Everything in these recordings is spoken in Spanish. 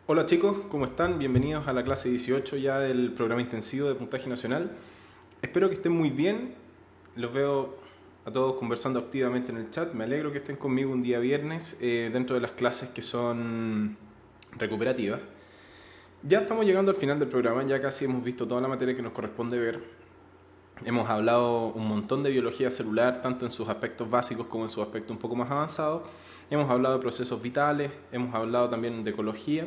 Hola chicos, ¿cómo están? Bienvenidos a la clase 18 ya del programa intensivo de puntaje nacional. Espero que estén muy bien. Los veo a todos conversando activamente en el chat. Me alegro que estén conmigo un día viernes dentro de las clases que son recuperativas. Ya estamos llegando al final del programa, ya casi hemos visto toda la materia que nos corresponde ver. Hemos hablado un montón de biología celular, tanto en sus aspectos básicos como en sus aspectos un poco más avanzados. Hemos hablado de procesos vitales, hemos hablado también de ecología.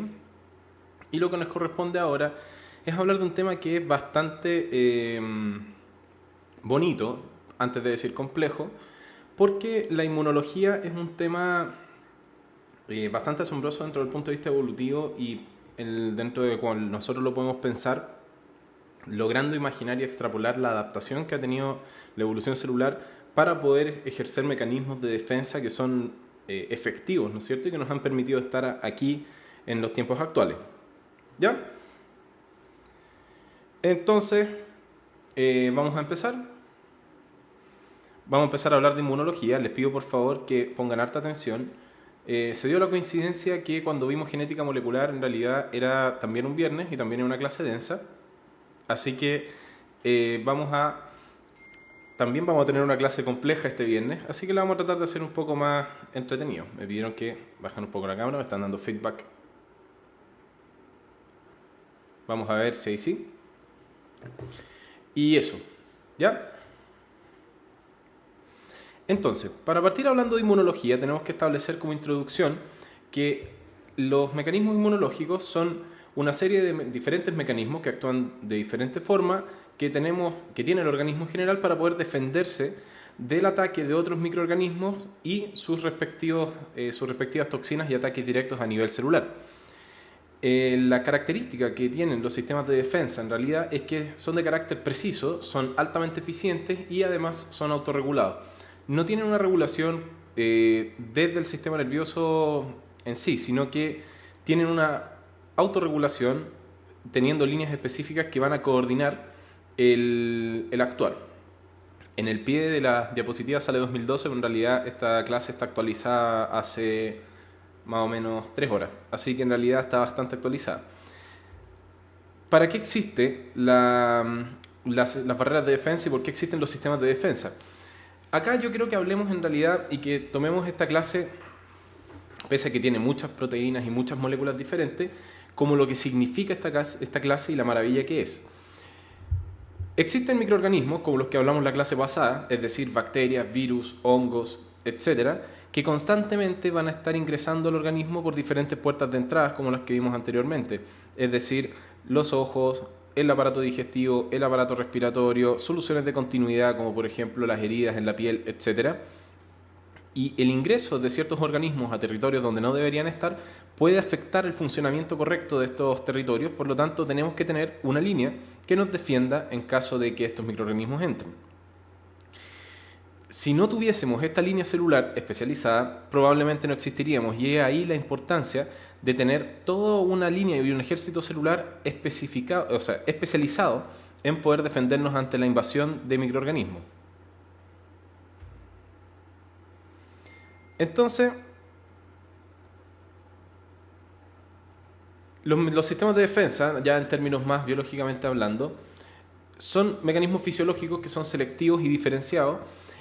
Y lo que nos corresponde ahora es hablar de un tema que es bastante bonito, antes de decir complejo, porque la inmunología es un tema bastante asombroso dentro del punto de vista evolutivo y dentro de cual nosotros lo podemos pensar logrando imaginar y extrapolar la adaptación que ha tenido la evolución celular para poder ejercer mecanismos de defensa que son efectivos, ¿no es cierto? Y que nos han permitido estar aquí en los tiempos actuales. ¿Ya? Entonces, vamos a empezar. Vamos a empezar a hablar de inmunología. Les pido por favor que pongan harta atención. Se dio la coincidencia que cuando vimos genética molecular en realidad era también un viernes y también era una clase densa. Así que también vamos a tener una clase compleja este viernes. Así que la vamos a tratar de hacer un poco más entretenido. Me pidieron que bajen un poco la cámara, me están dando feedback. Vamos a ver si ahí sí. Y eso, ¿ya? Entonces, para partir hablando de inmunología, tenemos que establecer como introducción que los mecanismos inmunológicos son una serie de diferentes mecanismos que actúan de diferente forma que tiene el organismo en general para poder defenderse del ataque de otros microorganismos y sus respectivas toxinas y ataques directos a nivel celular. La característica que tienen los sistemas de defensa en realidad es que son de carácter preciso, son altamente eficientes y además son autorregulados. No tienen una regulación desde el sistema nervioso en sí, sino que tienen una autorregulación teniendo líneas específicas que van a coordinar el actuar. En el pie de la diapositiva sale 2012, pero en realidad esta clase está actualizada hace más o menos 3 horas, así que en realidad está bastante actualizada. ¿Para qué existen las barreras de defensa y por qué existen los sistemas de defensa? Acá yo creo que hablemos en realidad y que tomemos esta clase, pese a que tiene muchas proteínas y muchas moléculas diferentes, como lo que significa esta clase y la maravilla que es. Existen microorganismos, como los que hablamos la clase pasada, es decir, bacterias, virus, hongos, etcétera, que constantemente van a estar ingresando al organismo por diferentes puertas de entrada, como las que vimos anteriormente, es decir, los ojos, el aparato digestivo, el aparato respiratorio, soluciones de continuidad, como por ejemplo las heridas en la piel, etcétera. Y el ingreso de ciertos organismos a territorios donde no deberían estar puede afectar el funcionamiento correcto de estos territorios, por lo tanto tenemos que tener una línea que nos defienda en caso de que estos microorganismos entren. Si no tuviésemos esta línea celular especializada, probablemente no existiríamos, y es ahí la importancia de tener toda una línea y un ejército celular especializado en poder defendernos ante la invasión de microorganismos. Entonces, los sistemas de defensa, ya en términos más biológicamente hablando, son mecanismos fisiológicos que son selectivos y diferenciados,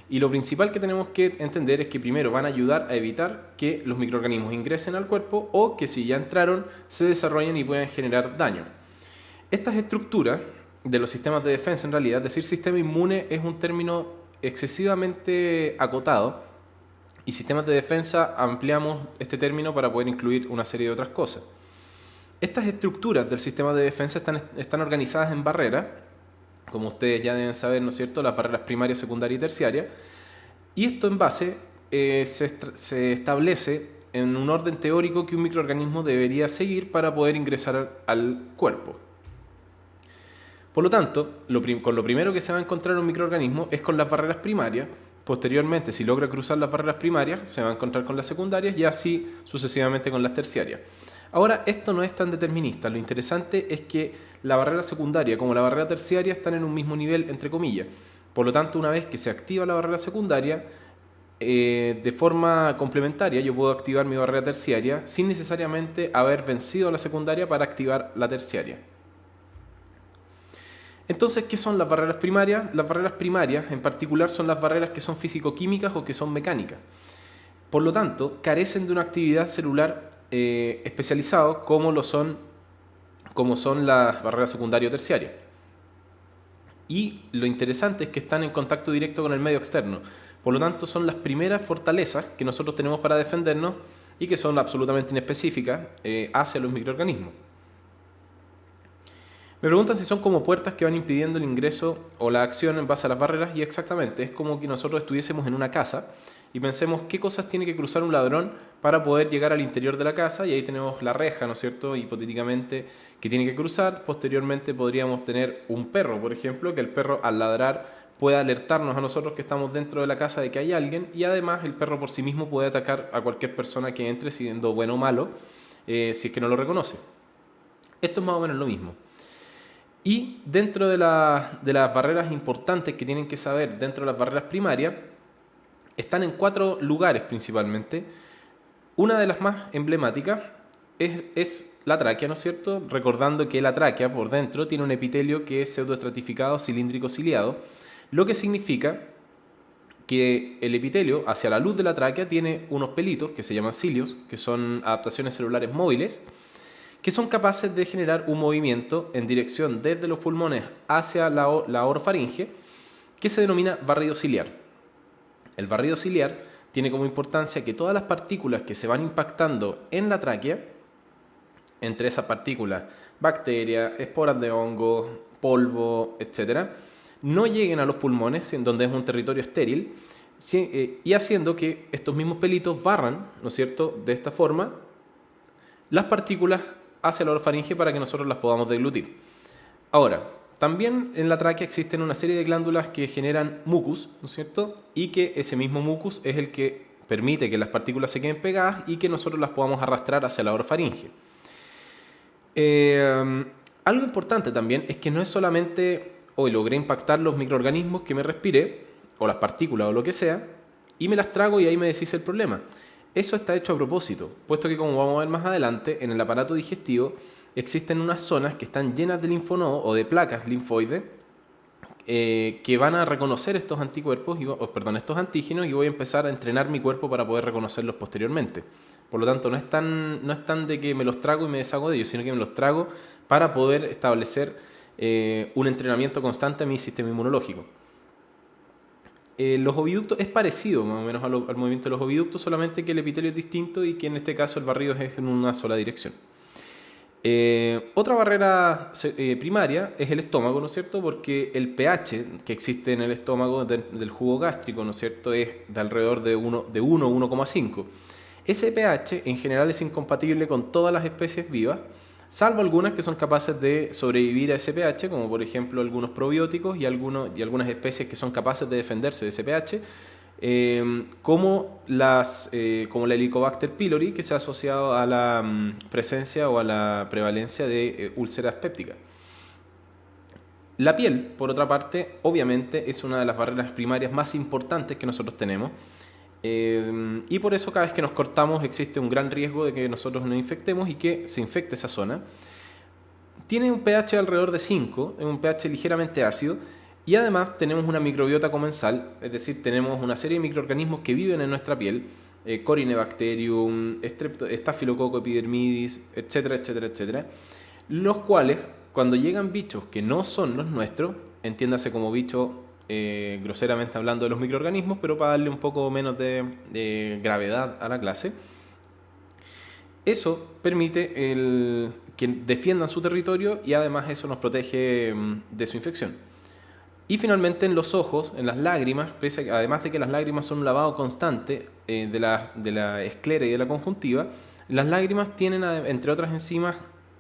y lo principal que tenemos que entender es que primero van a ayudar a evitar que los microorganismos ingresen al cuerpo o que si ya entraron se desarrollen y puedan generar daño. Estas estructuras de los sistemas de defensa, en realidad, decir sistema inmune es un término excesivamente acotado, y sistemas de defensa ampliamos este término para poder incluir una serie de otras cosas. Estas estructuras del sistema de defensa están organizadas en barreras, como ustedes ya deben saber, ¿no es cierto?, las barreras primaria, secundaria y terciaria, y esto en base se establece en un orden teórico que un microorganismo debería seguir para poder ingresar al cuerpo. Por lo tanto, con lo primero que se va a encontrar un microorganismo es con las barreras primarias. Posteriormente, si logra cruzar las barreras primarias, se va a encontrar con las secundarias y así sucesivamente con las terciarias. Ahora, esto no es tan determinista. Lo interesante es que la barrera secundaria como la barrera terciaria están en un mismo nivel, entre comillas. Por lo tanto, una vez que se activa la barrera secundaria, de forma complementaria yo puedo activar mi barrera terciaria sin necesariamente haber vencido a la secundaria para activar la terciaria. Entonces, ¿qué son las barreras primarias? Las barreras primarias en particular son las barreras que son físico-químicas o que son mecánicas. Por lo tanto, carecen de una actividad celular especializada como son las barreras secundaria o terciaria. Y lo interesante es que están en contacto directo con el medio externo. Por lo tanto, son las primeras fortalezas que nosotros tenemos para defendernos y que son absolutamente inespecíficas hacia los microorganismos. Me preguntan si son como puertas que van impidiendo el ingreso o la acción en base a las barreras, y exactamente, es como que nosotros estuviésemos en una casa y pensemos qué cosas tiene que cruzar un ladrón para poder llegar al interior de la casa, y ahí tenemos la reja, ¿no es cierto?, hipotéticamente, que tiene que cruzar. Posteriormente podríamos tener un perro, por ejemplo, que el perro al ladrar pueda alertarnos a nosotros que estamos dentro de la casa de que hay alguien, y además el perro por sí mismo puede atacar a cualquier persona que entre, siendo bueno o malo, si es que no lo reconoce. Esto es más o menos lo mismo. Y dentro de las barreras importantes que tienen que saber dentro de las barreras primarias, están en 4 lugares principalmente. Una de las más emblemáticas es la tráquea, ¿no es cierto? Recordando que la tráquea por dentro tiene un epitelio que es pseudoestratificado cilíndrico ciliado, lo que significa que el epitelio hacia la luz de la tráquea tiene unos pelitos que se llaman cilios, que son adaptaciones celulares móviles, que son capaces de generar un movimiento en dirección desde los pulmones hacia la orofaringe, que se denomina barrido ciliar. El barrido ciliar tiene como importancia que todas las partículas que se van impactando en la tráquea, entre esas partículas bacterias, esporas de hongo, polvo, etc., no lleguen a los pulmones, en donde es un territorio estéril, y haciendo que estos mismos pelitos barran, ¿no es cierto?, de esta forma, las partículas hacia la orofaringe para que nosotros las podamos deglutir. Ahora, también en la tráquea existen una serie de glándulas que generan mucus, ¿no es cierto?, y que ese mismo mucus es el que permite que las partículas se queden pegadas y que nosotros las podamos arrastrar hacia la orofaringe. Algo importante también es que no es solamente hoy logré impactar los microorganismos que me respiré, o las partículas o lo que sea, y me las trago y ahí me decís el problema. Eso está hecho a propósito, puesto que, como vamos a ver más adelante, en el aparato digestivo existen unas zonas que están llenas de linfonodos o de placas linfoides que van a reconocer estos anticuerpos, estos antígenos, y voy a empezar a entrenar mi cuerpo para poder reconocerlos posteriormente. Por lo tanto, no es tan de que me los trago y me deshago de ellos, sino que me los trago para poder establecer un entrenamiento constante a mi sistema inmunológico. Los oviductos es parecido más o menos al movimiento de los oviductos, solamente que el epitelio es distinto y que en este caso el barrido es en una sola dirección. Otra barrera primaria es el estómago, ¿no es cierto? Porque el pH que existe en el estómago del jugo gástrico, ¿no es cierto?, es de alrededor de 1 a 1,5. Ese pH en general es incompatible con todas las especies vivas, salvo algunas que son capaces de sobrevivir a ese pH, como por ejemplo algunos probióticos y algunas especies que son capaces de defenderse de ese pH, como la Helicobacter pylori, que se ha asociado a la presencia o a la prevalencia de úlceras pépticas. La piel, por otra parte, obviamente es una de las barreras primarias más importantes que nosotros tenemos. Y por eso cada vez que nos cortamos existe un gran riesgo de que nosotros nos infectemos y que se infecte esa zona. Tiene un pH alrededor de 5, es un pH ligeramente ácido, y además tenemos una microbiota comensal, es decir, tenemos una serie de microorganismos que viven en nuestra piel, Corynebacterium, Staphylococcus epidermidis, etcétera, etcétera, etcétera, los cuales, cuando llegan bichos que no son los nuestros, entiéndase como bichos groseramente hablando de los microorganismos, pero para darle un poco menos de gravedad a la clase, eso permite que defiendan su territorio y además eso nos protege de su infección. Y finalmente en los ojos, en las lágrimas, además de que las lágrimas son un lavado constante de la esclera y de la conjuntiva, las lágrimas tienen, entre otras enzimas,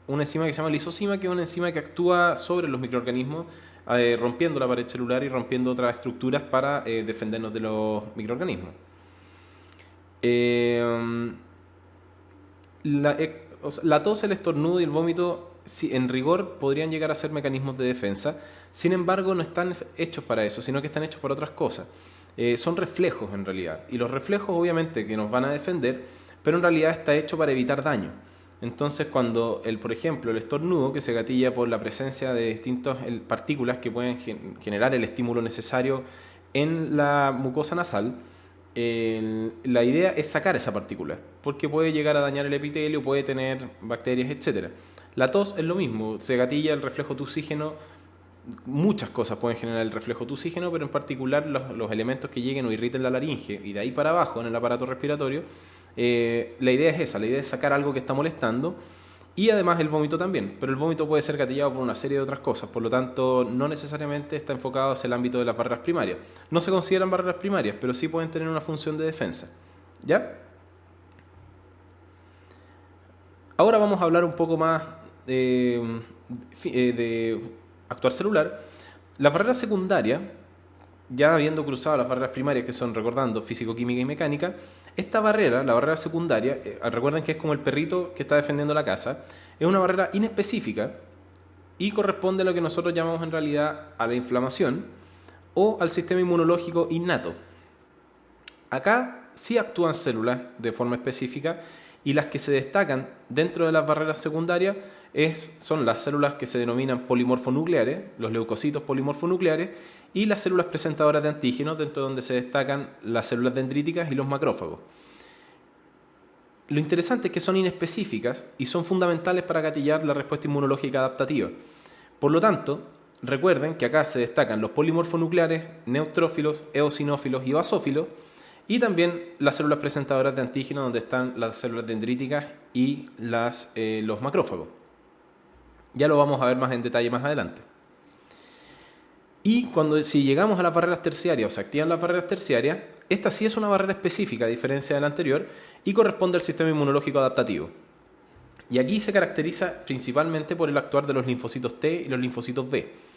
una enzima que se llama lisozima, que es una enzima que actúa sobre los microorganismos, rompiendo la pared celular y rompiendo otras estructuras para defendernos de los microorganismos. La tos, el estornudo y el vómito, en rigor, podrían llegar a ser mecanismos de defensa. Sin embargo, no están hechos para eso, sino que están hechos para otras cosas. son reflejos en realidad. Y los reflejos obviamente que nos van a defender, pero en realidad está hecho para evitar daño. Entonces cuando, por ejemplo, el estornudo, que se gatilla por la presencia de distintas partículas que pueden generar el estímulo necesario en la mucosa nasal, la idea es sacar esa partícula, porque puede llegar a dañar el epitelio, puede tener bacterias, etc. La tos es lo mismo, se gatilla el reflejo tusígeno. Muchas cosas pueden generar el reflejo tusígeno, pero en particular los elementos que lleguen o irriten la laringe y de ahí para abajo en el aparato respiratorio, la idea es esa, la idea es sacar algo que está molestando, y además el vómito también, pero el vómito puede ser gatillado por una serie de otras cosas, por lo tanto no necesariamente está enfocado hacia el ámbito de las barreras primarias. No se consideran barreras primarias, pero sí pueden tener una función de defensa. ¿Ya? Ahora vamos a hablar un poco más de actuar celular. Las barreras secundarias, ya habiendo cruzado las barreras primarias, que son, recordando, físico-química y mecánica, esta barrera, la barrera secundaria, recuerden que es como el perrito que está defendiendo la casa, es una barrera inespecífica y corresponde a lo que nosotros llamamos en realidad a la inflamación o al sistema inmunológico innato. Acá sí actúan células de forma específica, y las que se destacan dentro de las barreras secundarias son las células que se denominan polimorfonucleares, los leucocitos polimorfonucleares, y las células presentadoras de antígenos, dentro de donde se destacan las células dendríticas y los macrófagos. Lo interesante es que son inespecíficas y son fundamentales para gatillar la respuesta inmunológica adaptativa. Por lo tanto, recuerden que acá se destacan los polimorfonucleares, neutrófilos, eosinófilos y basófilos, y también las células presentadoras de antígenos, donde están las células dendríticas y los macrófagos. Ya lo vamos a ver más en detalle más adelante. Y si llegamos a las barreras terciarias o se activan las barreras terciarias, esta sí es una barrera específica a diferencia de la anterior y corresponde al sistema inmunológico adaptativo. Y aquí se caracteriza principalmente por el actuar de los linfocitos T y los linfocitos B.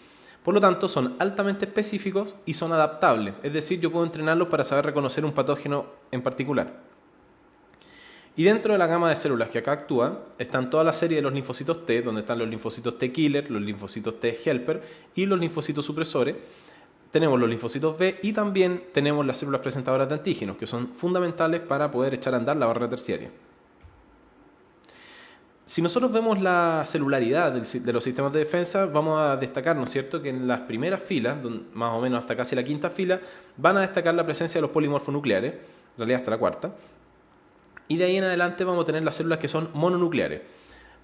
Por lo tanto, son altamente específicos y son adaptables, es decir, yo puedo entrenarlos para saber reconocer un patógeno en particular. Y dentro de la gama de células que acá actúa, están toda la serie de los linfocitos T, donde están los linfocitos T killer, los linfocitos T helper y los linfocitos supresores. Tenemos los linfocitos B y también tenemos las células presentadoras de antígenos, que son fundamentales para poder echar a andar la barrera terciaria. Si nosotros vemos la celularidad de los sistemas de defensa, vamos a destacar, ¿no es cierto?, que en las primeras filas, más o menos hasta casi la quinta fila, van a destacar la presencia de los polimorfonucleares, en realidad hasta la cuarta, y de ahí en adelante vamos a tener las células que son mononucleares.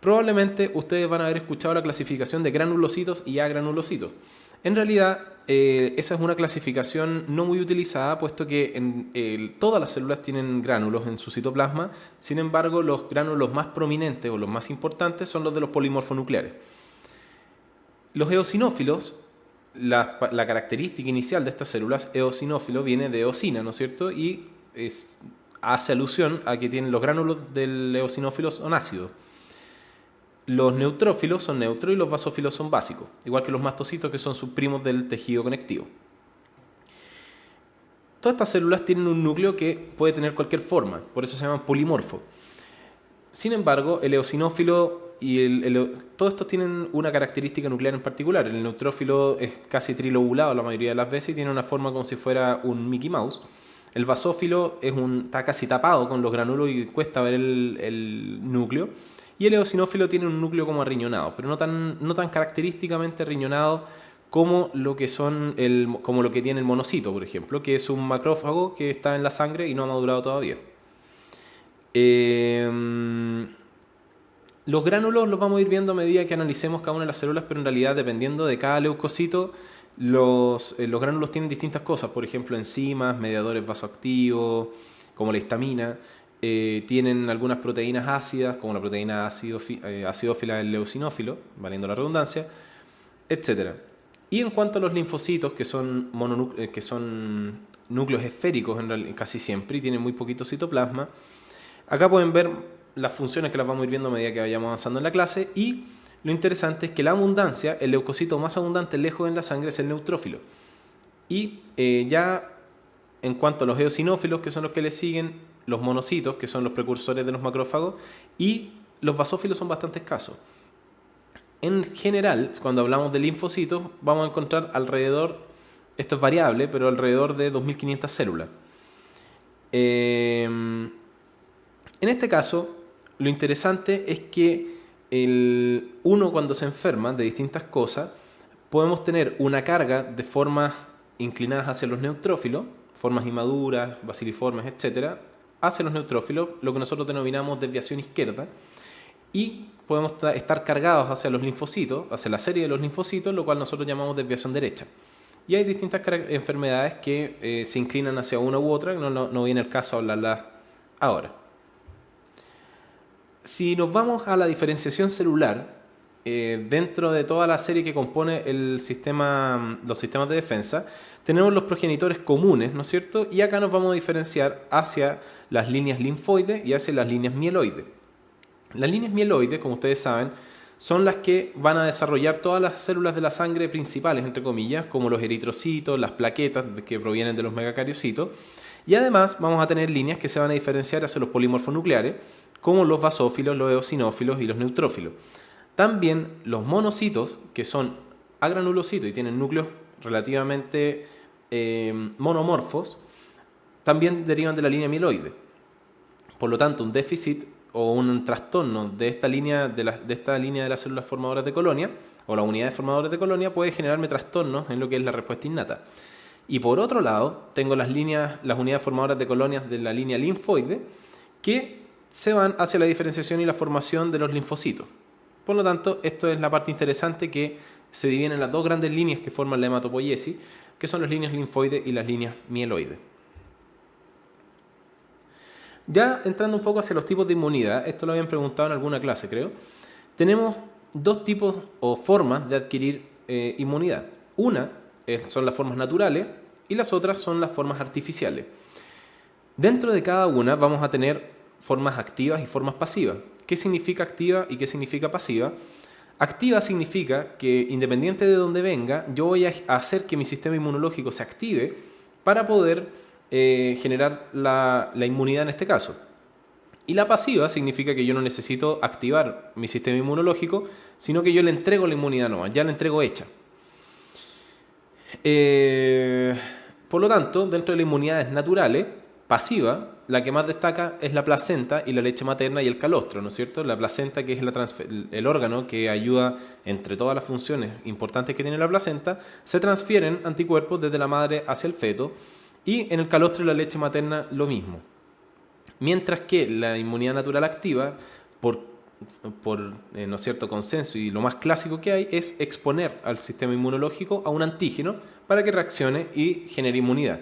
Probablemente ustedes van a haber escuchado la clasificación de granulocitos y agranulocitos. En realidad, esa es una clasificación no muy utilizada, puesto que todas las células tienen gránulos en su citoplasma. Sin embargo, los gránulos más prominentes o los más importantes son los de los polimorfonucleares. Los eosinófilos, la característica inicial de estas células, eosinófilo, viene de eosina, ¿no es cierto? Y hace alusión a que los gránulos del eosinófilo son ácidos. Los neutrófilos son neutros y los basófilos son básicos, igual que los mastocitos, que son subprimos del tejido conectivo. Todas estas células tienen un núcleo que puede tener cualquier forma, por eso se llaman polimorfos. Sin embargo, el eosinófilo y todos estos tienen una característica nuclear en particular. El neutrófilo es casi trilobulado la mayoría de las veces y tiene una forma como si fuera un Mickey Mouse. El basófilo está casi tapado con los granulos y cuesta ver el núcleo. Y el eosinófilo tiene un núcleo como arriñonado, pero no tan característicamente arriñonado como lo que tiene el monocito, por ejemplo, que es un macrófago que está en la sangre y no ha madurado todavía. Los gránulos los vamos a ir viendo a medida que analicemos cada una de las células, pero en realidad, dependiendo de cada leucocito, los gránulos tienen distintas cosas, por ejemplo, enzimas, mediadores vasoactivos, como la histamina. Tienen algunas proteínas ácidas, como la proteína acidófila del eosinófilo, valiendo la redundancia, etc. Y en cuanto a los linfocitos, que son núcleos esféricos casi siempre y tienen muy poquito citoplasma, acá pueden ver las funciones que las vamos a ir viendo a medida que vayamos avanzando en la clase. Y lo interesante es que la abundancia, el leucocito más abundante lejos en la sangre es el neutrófilo. Y ya en cuanto a los eosinófilos, que son los que le siguen, los monocitos, que son los precursores de los macrófagos, y los basófilos son bastante escasos. En general, cuando hablamos de linfocitos, vamos a encontrar alrededor Esto es variable, pero alrededor de 2.500 células. En este caso, lo interesante es que uno cuando se enferma de distintas cosas, podemos tener una carga de formas inclinadas hacia los neutrófilos, formas inmaduras, basiliformes, etcétera, hacia los neutrófilos, lo que nosotros denominamos desviación izquierda, y podemos estar cargados hacia los linfocitos, hacia la serie de los linfocitos, lo cual nosotros llamamos desviación derecha. Y hay distintas enfermedades que se inclinan hacia una u otra, no viene el caso hablarlas ahora. Si nos vamos a la diferenciación celular, dentro de toda la serie que compone los sistemas de defensa, tenemos los progenitores comunes, ¿no es cierto? Y acá nos vamos a diferenciar hacia las líneas linfoides y hacia las líneas mieloides. Las líneas mieloides, como ustedes saben, son las que van a desarrollar todas las células de la sangre principales, entre comillas, como los eritrocitos, las plaquetas que provienen de los megacariocitos. Y además vamos a tener líneas que se van a diferenciar hacia los polimorfos nucleares, como los basófilos, los eosinófilos y los neutrófilos. También los monocitos, que son agranulocitos y tienen núcleos relativamente monomorfos, también derivan de la línea mieloide. Por lo tanto, un déficit o un trastorno de esta línea de las células formadoras de colonia o las unidades formadoras de colonia puede generarme trastornos en lo que es la respuesta innata. Y por otro lado, tengo las unidades formadoras de colonias de la línea linfoide que se van hacia la diferenciación y la formación de los linfocitos. Por lo tanto, esto es la parte interesante, que se dividen en las dos grandes líneas que forman la hematopoiesis, que son las líneas linfoides y las líneas mieloides. Ya entrando un poco hacia los tipos de inmunidad, esto lo habían preguntado en alguna clase, creo, tenemos dos tipos o formas de adquirir inmunidad. Una son las formas naturales y las otras son las formas artificiales. Dentro de cada una vamos a tener formas activas y formas pasivas. ¿Qué significa activa y qué significa pasiva? Activa significa que, independiente de dónde venga, yo voy a hacer que mi sistema inmunológico se active para poder generar la inmunidad en este caso. Y la pasiva significa que yo no necesito activar mi sistema inmunológico, sino que yo le entrego la inmunidad nueva, ya la entrego hecha. Por lo tanto, dentro de las inmunidades naturales, pasiva, la que más destaca es la placenta y la leche materna y el calostro, ¿no es cierto? La placenta, que es el órgano que ayuda, entre todas las funciones importantes que tiene la placenta, se transfieren anticuerpos desde la madre hacia el feto, y en el calostro y la leche materna lo mismo. Mientras que la inmunidad natural activa, por ¿no es cierto?, consenso y lo más clásico que hay, es exponer al sistema inmunológico a un antígeno para que reaccione y genere inmunidad.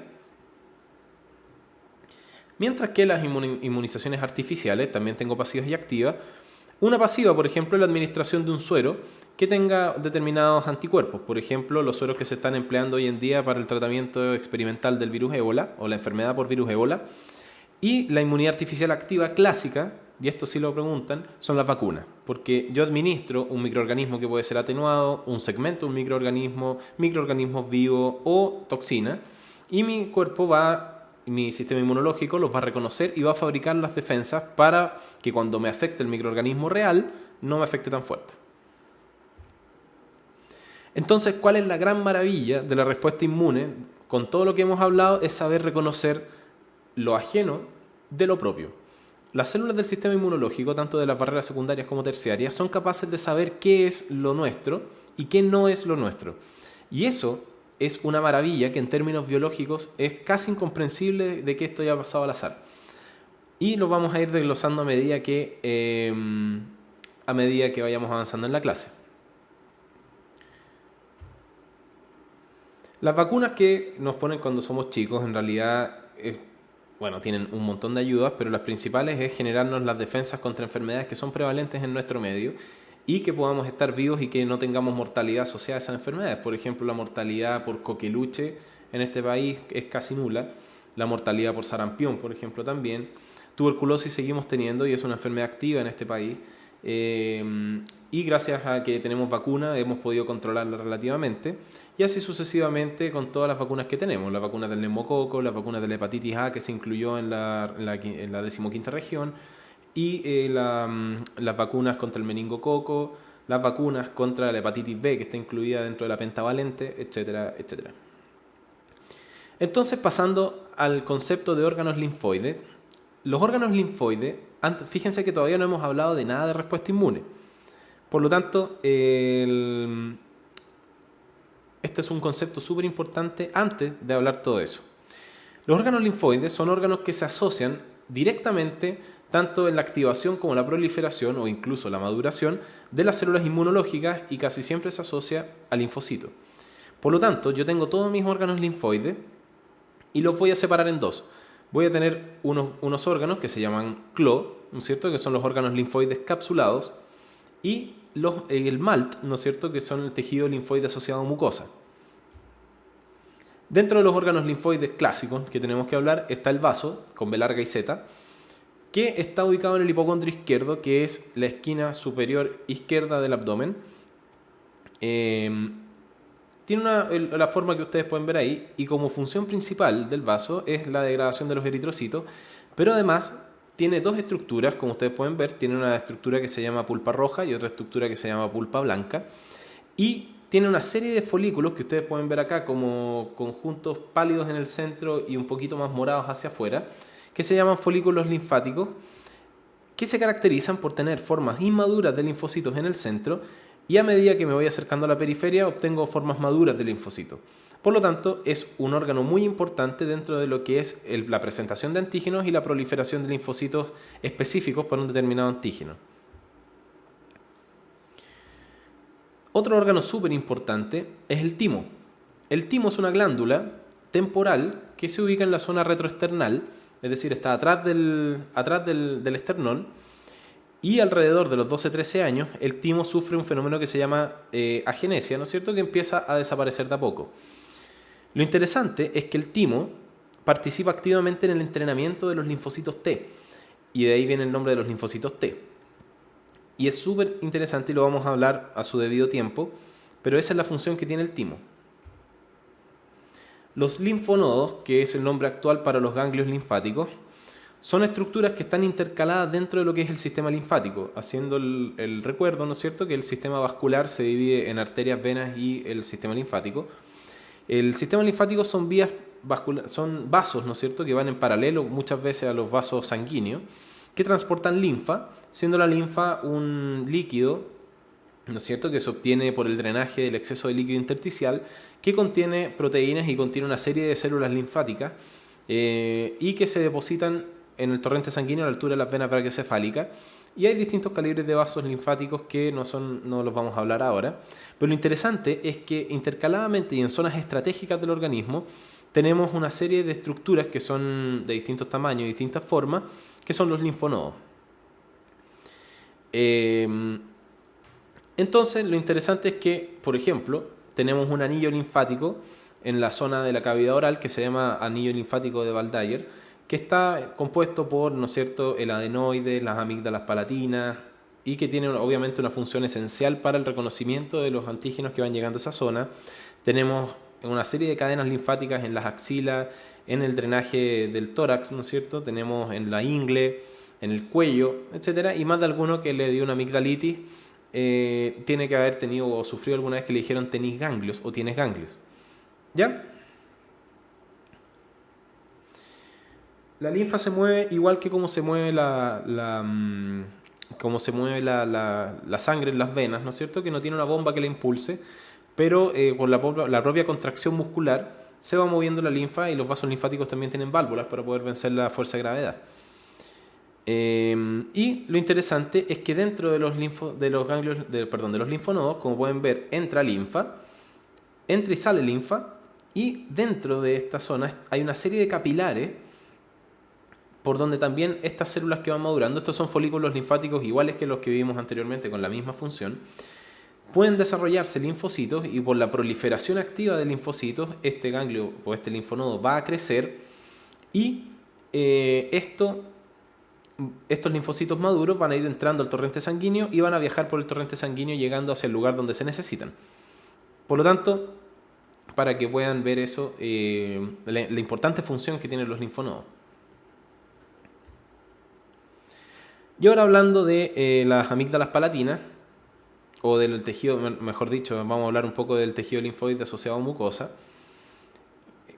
Mientras que las inmunizaciones artificiales, también tengo pasivas y activas. Una pasiva, por ejemplo, es la administración de un suero que tenga determinados anticuerpos. Por ejemplo, los sueros que se están empleando hoy en día para el tratamiento experimental del virus ébola o la enfermedad por virus ébola. Y la inmunidad artificial activa clásica, y esto sí lo preguntan, son las vacunas. Porque yo administro un microorganismo que puede ser atenuado, un segmento de un microorganismos vivos o toxina, y mi sistema inmunológico los va a reconocer y va a fabricar las defensas para que cuando me afecte el microorganismo real, no me afecte tan fuerte. Entonces, ¿cuál es la gran maravilla de la respuesta inmune? Con todo lo que hemos hablado, es saber reconocer lo ajeno de lo propio. Las células del sistema inmunológico, tanto de las barreras secundarias como terciarias, son capaces de saber qué es lo nuestro y qué no es lo nuestro. Y eso es una maravilla que en términos biológicos es casi incomprensible de que esto haya pasado al azar. Y lo vamos a ir desglosando a medida que vayamos avanzando en la clase. Las vacunas que nos ponen cuando somos chicos en realidad tienen un montón de ayudas, pero las principales es generarnos las defensas contra enfermedades que son prevalentes en nuestro medio y que podamos estar vivos y que no tengamos mortalidad asociada a esas enfermedades. Por ejemplo, la mortalidad por coqueluche en este país es casi nula. La mortalidad por sarampión, por ejemplo, también. Tuberculosis seguimos teniendo y es una enfermedad activa en este país. Y gracias a que tenemos vacuna hemos podido controlarla relativamente. Y así sucesivamente con todas las vacunas que tenemos. La vacuna del neumococo, la vacuna de la hepatitis A, que se incluyó en la 15ª región, y las vacunas contra el meningococo, las vacunas contra la hepatitis B, que está incluida dentro de la pentavalente, etcétera, etcétera. Entonces, pasando al concepto de órganos linfoides, los órganos linfoides, fíjense que todavía no hemos hablado de nada de respuesta inmune. Por lo tanto, este es un concepto súper importante antes de hablar todo eso. Los órganos linfoides son órganos que se asocian directamente tanto en la activación como la proliferación o incluso la maduración de las células inmunológicas y casi siempre se asocia al linfocito. Por lo tanto, yo tengo todos mis órganos linfoides y los voy a separar en dos. Voy a tener unos órganos que se llaman CLO, ¿no es cierto?, que son los órganos linfoides capsulados, y el MALT, ¿no es cierto?, que son el tejido linfoide asociado a mucosa. Dentro de los órganos linfoides clásicos que tenemos que hablar está el vaso, con B larga y Z, que está ubicado en el hipocondrio izquierdo, que es la esquina superior izquierda del abdomen. Tiene la forma que ustedes pueden ver ahí, y como función principal del vaso es la degradación de los eritrocitos, pero además tiene dos estructuras, como ustedes pueden ver. Tiene una estructura que se llama pulpa roja y otra estructura que se llama pulpa blanca, y tiene una serie de folículos que ustedes pueden ver acá como conjuntos pálidos en el centro y un poquito más morados hacia afuera, que se llaman folículos linfáticos, que se caracterizan por tener formas inmaduras de linfocitos en el centro, y a medida que me voy acercando a la periferia obtengo formas maduras de linfocitos. Por lo tanto, es un órgano muy importante dentro de lo que es la presentación de antígenos y la proliferación de linfocitos específicos para un determinado antígeno. Otro órgano súper importante es el timo. El timo es una glándula temporal que se ubica en la zona retroesternal, es decir, está atrás del esternón, y alrededor de los 12-13 años el timo sufre un fenómeno que se llama agenesia, ¿no es cierto?, que empieza a desaparecer de a poco. Lo interesante es que el timo participa activamente en el entrenamiento de los linfocitos T, y de ahí viene el nombre de los linfocitos T. Y es súper interesante y lo vamos a hablar a su debido tiempo, pero esa es la función que tiene el timo. Los linfonodos, que es el nombre actual para los ganglios linfáticos, son estructuras que están intercaladas dentro de lo que es el sistema linfático, haciendo el recuerdo, ¿no es cierto?, que el sistema vascular se divide en arterias, venas y el sistema linfático. El sistema linfático son vasos, ¿no es cierto?, que van en paralelo muchas veces a los vasos sanguíneos, que transportan linfa, siendo la linfa un líquido, ¿no es cierto?, que se obtiene por el drenaje del exceso de líquido intersticial, que contiene proteínas y contiene una serie de células linfáticas y que se depositan en el torrente sanguíneo a la altura de las venas brachiocefálicas. Y hay distintos calibres de vasos linfáticos que no los vamos a hablar ahora, pero lo interesante es que intercaladamente y en zonas estratégicas del organismo tenemos una serie de estructuras que son de distintos tamaños y distintas formas, que son los linfonodos. Entonces, lo interesante es que, por ejemplo, tenemos un anillo linfático en la zona de la cavidad oral que se llama anillo linfático de Waldeyer, que está compuesto por, ¿no es cierto?, el adenoide, las amígdalas palatinas, y que tiene obviamente una función esencial para el reconocimiento de los antígenos que van llegando a esa zona. Tenemos una serie de cadenas linfáticas en las axilas, en el drenaje del tórax, ¿no es cierto?, tenemos en la ingle, en el cuello, etcétera, y más de alguno que le dio una amigdalitis tiene que haber tenido o sufrido alguna vez que le dijeron tenés ganglios o tienes ganglios. ¿Ya? La linfa se mueve igual que como se mueve como se mueve la sangre en las venas, ¿no es cierto?, que no tiene una bomba que la impulse, pero con la propia contracción muscular se va moviendo la linfa, y los vasos linfáticos también tienen válvulas para poder vencer la fuerza de gravedad. Y lo interesante es que dentro de los linfonodos, como pueden ver, entra linfa, entra y sale linfa, y dentro de esta zona hay una serie de capilares por donde también estas células que van madurando, estos son folículos linfáticos iguales que los que vimos anteriormente con la misma función, pueden desarrollarse linfocitos, y por la proliferación activa de linfocitos este ganglio o este linfonodo va a crecer, y estos linfocitos maduros van a ir entrando al torrente sanguíneo y van a viajar por el torrente sanguíneo llegando hacia el lugar donde se necesitan. Por lo tanto, para que puedan ver eso, la importante función que tienen los linfonodos. Y ahora, hablando de las amígdalas palatinas, o del tejido, mejor dicho, vamos a hablar un poco del tejido linfoide asociado a mucosa.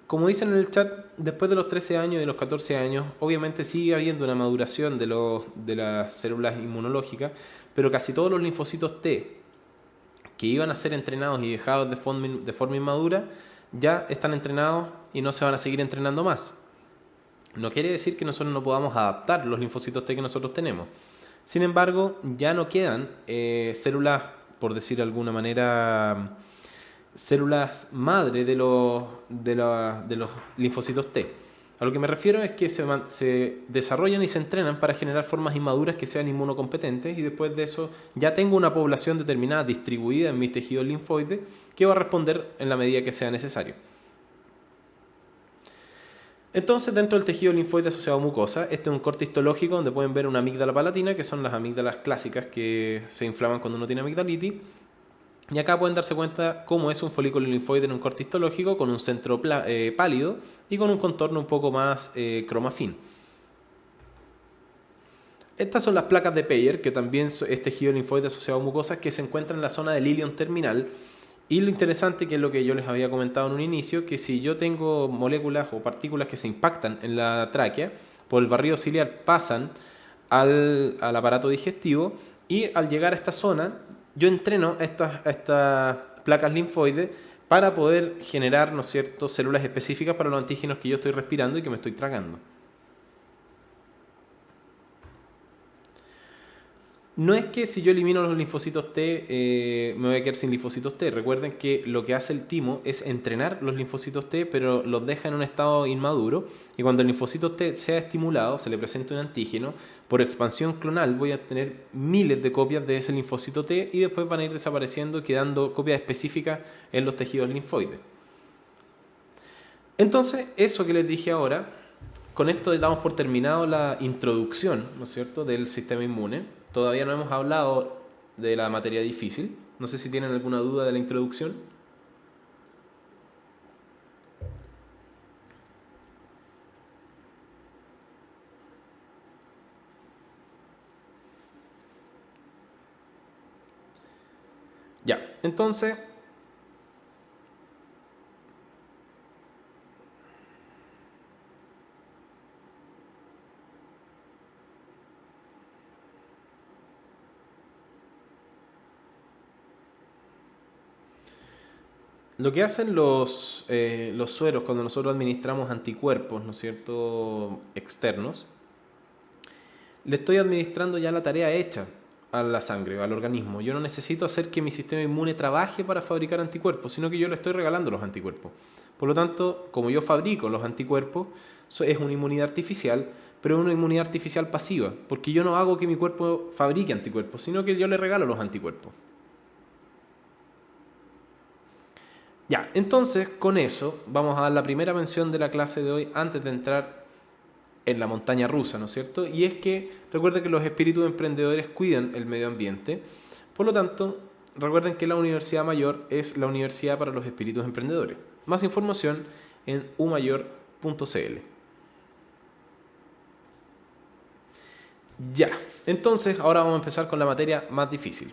Como dicen en el chat, después de los 13 años y de los 14 años, obviamente sigue habiendo una maduración de las células inmunológicas, pero casi todos los linfocitos T que iban a ser entrenados y dejados de forma inmadura, ya están entrenados y no se van a seguir entrenando más. No quiere decir que nosotros no podamos adaptar los linfocitos T que nosotros tenemos. Sin embargo, ya no quedan células, por decir de alguna manera, células madre de los linfocitos T. A lo que me refiero es que se desarrollan y se entrenan para generar formas inmaduras que sean inmunocompetentes, y después de eso ya tengo una población determinada distribuida en mis tejidos linfoides que va a responder en la medida que sea necesario. Entonces, dentro del tejido linfoide asociado a mucosa, este es un corte histológico donde pueden ver una amígdala palatina, que son las amígdalas clásicas que se inflaman cuando uno tiene amigdalitis. Y acá pueden darse cuenta cómo es un folículo linfoide en un corte histológico con un centro pálido y con un contorno un poco más cromafín. Estas son las placas de Peyer, que también es tejido linfoide asociado a mucosas, que se encuentran en la zona del ilion terminal. Y lo interesante, que es lo que yo les había comentado en un inicio, que si yo tengo moléculas o partículas que se impactan en la tráquea, por el barrido ciliar pasan al aparato digestivo, y al llegar a esta zona, yo entreno a estas placas linfoides para poder generar, ¿no es cierto?, células específicas para los antígenos que yo estoy respirando y que me estoy tragando. No es que si yo elimino los linfocitos T me voy a quedar sin linfocitos T. Recuerden que lo que hace el timo es entrenar los linfocitos T, pero los deja en un estado inmaduro, y cuando el linfocito T sea estimulado, se le presenta un antígeno, por expansión clonal voy a tener miles de copias de ese linfocito T, y después van a ir desapareciendo, quedando copias específicas en los tejidos linfoides. Entonces, eso que les dije ahora, con esto damos por terminado la introducción, ¿no es cierto?, del sistema inmune. Todavía no hemos hablado de la materia difícil. No sé si tienen alguna duda de la introducción. Ya, entonces, lo que hacen los sueros cuando nosotros administramos anticuerpos, ¿no es cierto?, externos, le estoy administrando ya la tarea hecha a la sangre, al organismo. Yo no necesito hacer que mi sistema inmune trabaje para fabricar anticuerpos, sino que yo le estoy regalando los anticuerpos. Por lo tanto, como yo fabrico los anticuerpos, es una inmunidad artificial, pero es una inmunidad artificial pasiva, porque yo no hago que mi cuerpo fabrique anticuerpos, sino que yo le regalo los anticuerpos. Ya, entonces con eso vamos a dar la primera mención de la clase de hoy antes de entrar en la montaña rusa, ¿no es cierto? Y es que recuerden que los espíritus emprendedores cuidan el medio ambiente. Por lo tanto, recuerden que la Universidad Mayor es la universidad para los espíritus emprendedores. Más información en umayor.cl. Ya, entonces ahora vamos a empezar con la materia más difícil.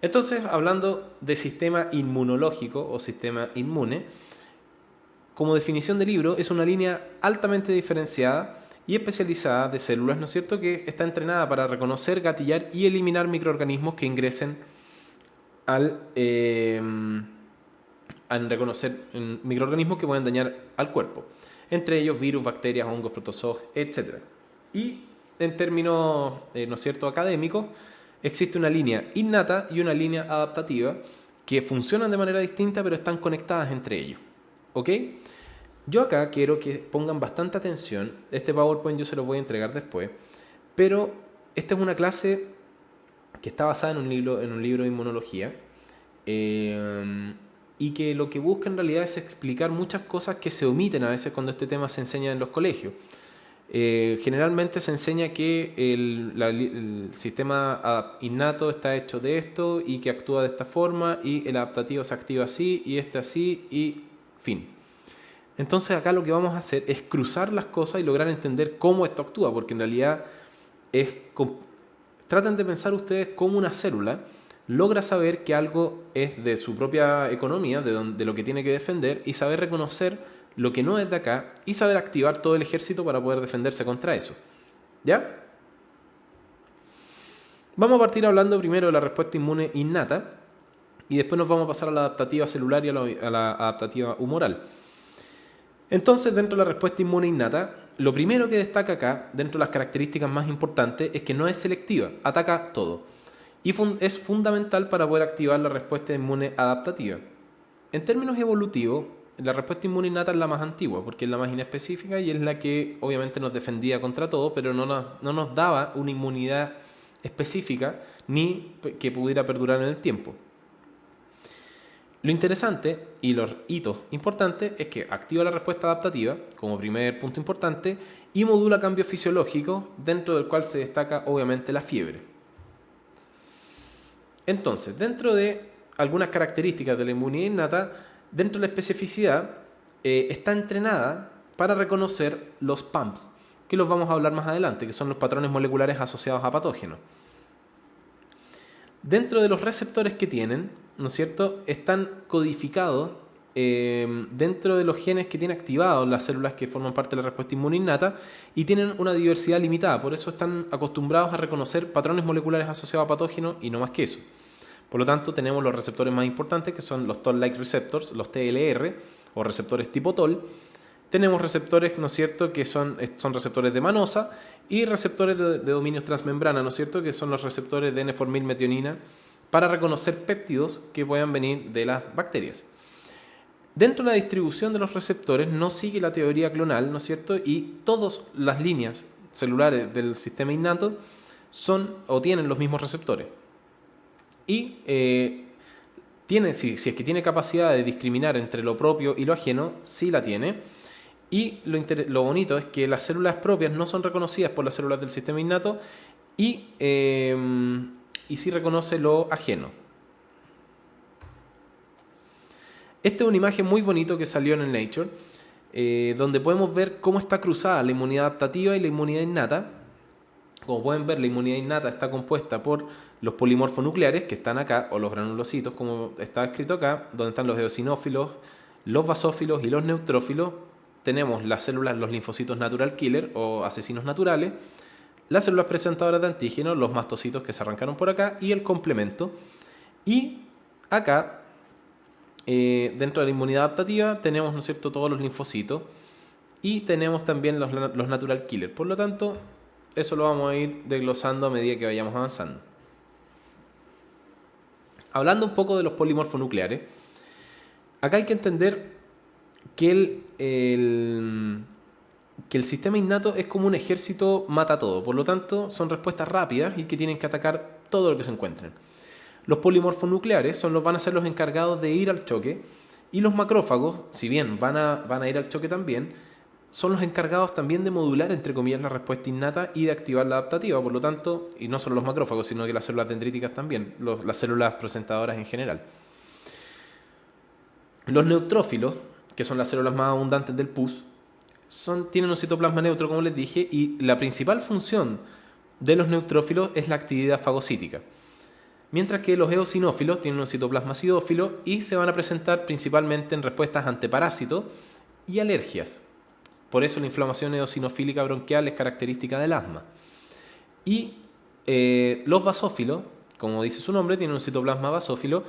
Entonces, hablando de sistema inmunológico o sistema inmune, como definición de libro, es una línea altamente diferenciada y especializada de células, ¿no es cierto?, que está entrenada para reconocer, gatillar y eliminar microorganismos que ingresen al reconocer microorganismos que pueden dañar al cuerpo, entre ellos virus, bacterias, hongos, protozoos, etc. Y en términos, ¿no es cierto?, académicos, existe una línea innata y una línea adaptativa que funcionan de manera distinta, pero están conectadas entre ellos. ¿Ok? Yo acá quiero que pongan bastante atención. Este PowerPoint yo se lo voy a entregar después, pero esta es una clase que está basada en un libro de inmunología, y que lo que busca en realidad es explicar muchas cosas que se omiten a veces cuando este tema se enseña en los colegios. Generalmente se enseña que el sistema innato está hecho de esto y que actúa de esta forma, y el adaptativo se activa así y este así, y fin. Entonces acá lo que vamos a hacer es cruzar las cosas y lograr entender cómo esto actúa, porque en realidad traten de pensar ustedes como una célula logra saber que algo es de su propia economía, de lo que tiene que defender, y saber reconocer lo que no es de acá y saber activar todo el ejército para poder defenderse contra eso. ¿Ya? Vamos a partir hablando primero de la respuesta inmune innata y después nos vamos a pasar a la adaptativa celular y a la adaptativa humoral. Entonces, dentro de la respuesta inmune innata, lo primero que destaca acá, dentro de las características más importantes, es que no es selectiva, ataca todo. Y es fundamental para poder activar la respuesta inmune adaptativa. En términos evolutivos, la respuesta inmune innata es la más antigua, porque es la más inespecífica y es la que obviamente nos defendía contra todo, pero no nos daba una inmunidad específica ni que pudiera perdurar en el tiempo. Lo interesante y los hitos importantes es que activa la respuesta adaptativa como primer punto importante y modula cambios fisiológicos, dentro del cual se destaca obviamente la fiebre. Entonces, dentro de algunas características de la inmunidad innata, dentro de la especificidad, está entrenada para reconocer los PAMPs, que los vamos a hablar más adelante, que son los patrones moleculares asociados a patógenos. Dentro de los receptores que tienen, ¿no es cierto?, están codificados dentro de los genes que tienen activados las células que forman parte de la respuesta inmune innata y tienen una diversidad limitada, por eso están acostumbrados a reconocer patrones moleculares asociados a patógenos y no más que eso. Por lo tanto, tenemos los receptores más importantes, que son los Toll-like receptors, los TLR, o receptores tipo Toll. Tenemos receptores, ¿no es cierto?, que son receptores de manosa, y receptores de dominios transmembrana, ¿no es cierto?, que son los receptores de N-formilmetionina, para reconocer péptidos que puedan venir de las bacterias. Dentro de la distribución de los receptores no sigue la teoría clonal, ¿no es cierto?, y todas las líneas celulares del sistema innato son o tienen los mismos receptores. Y si es que tiene capacidad de discriminar entre lo propio y lo ajeno, sí la tiene. Y lo bonito es que las células propias no son reconocidas por las células del sistema innato y sí reconoce lo ajeno. Esta es una imagen muy bonita que salió en el Nature, donde podemos ver cómo está cruzada la inmunidad adaptativa y la inmunidad innata. Como pueden ver, la inmunidad innata está compuesta por los polimorfonucleares, que están acá, o los granulocitos, como está escrito acá, donde están los eosinófilos, los basófilos y los neutrófilos. Tenemos las células, los linfocitos natural killer o asesinos naturales, las células presentadoras de antígenos, los mastocitos que se arrancaron por acá y el complemento. Y acá, dentro de la inmunidad adaptativa, tenemos, ¿no es cierto?, todos los linfocitos y tenemos también los natural killer. Por lo tanto, eso lo vamos a ir desglosando a medida que vayamos avanzando. Hablando un poco de los polimorfonucleares, acá hay que entender que el sistema innato es como un ejército mata todo, por lo tanto son respuestas rápidas y que tienen que atacar todo lo que se encuentren. Los polimorfonucleares van a ser los encargados de ir al choque y los macrófagos, si bien van a ir al choque también, son los encargados también de modular, entre comillas, la respuesta innata y de activar la adaptativa. Por lo tanto, y no solo los macrófagos, sino que las células dendríticas también, las células presentadoras en general. Los neutrófilos, que son las células más abundantes del pus, tienen un citoplasma neutro, como les dije, y la principal función de los neutrófilos es la actividad fagocítica. Mientras que los eosinófilos tienen un citoplasma acidófilo y se van a presentar principalmente en respuestas ante parásitos y alergias. Por eso la inflamación eosinofílica bronquial es característica del asma. Y los basófilos, como dice su nombre, tienen un citoplasma basófilo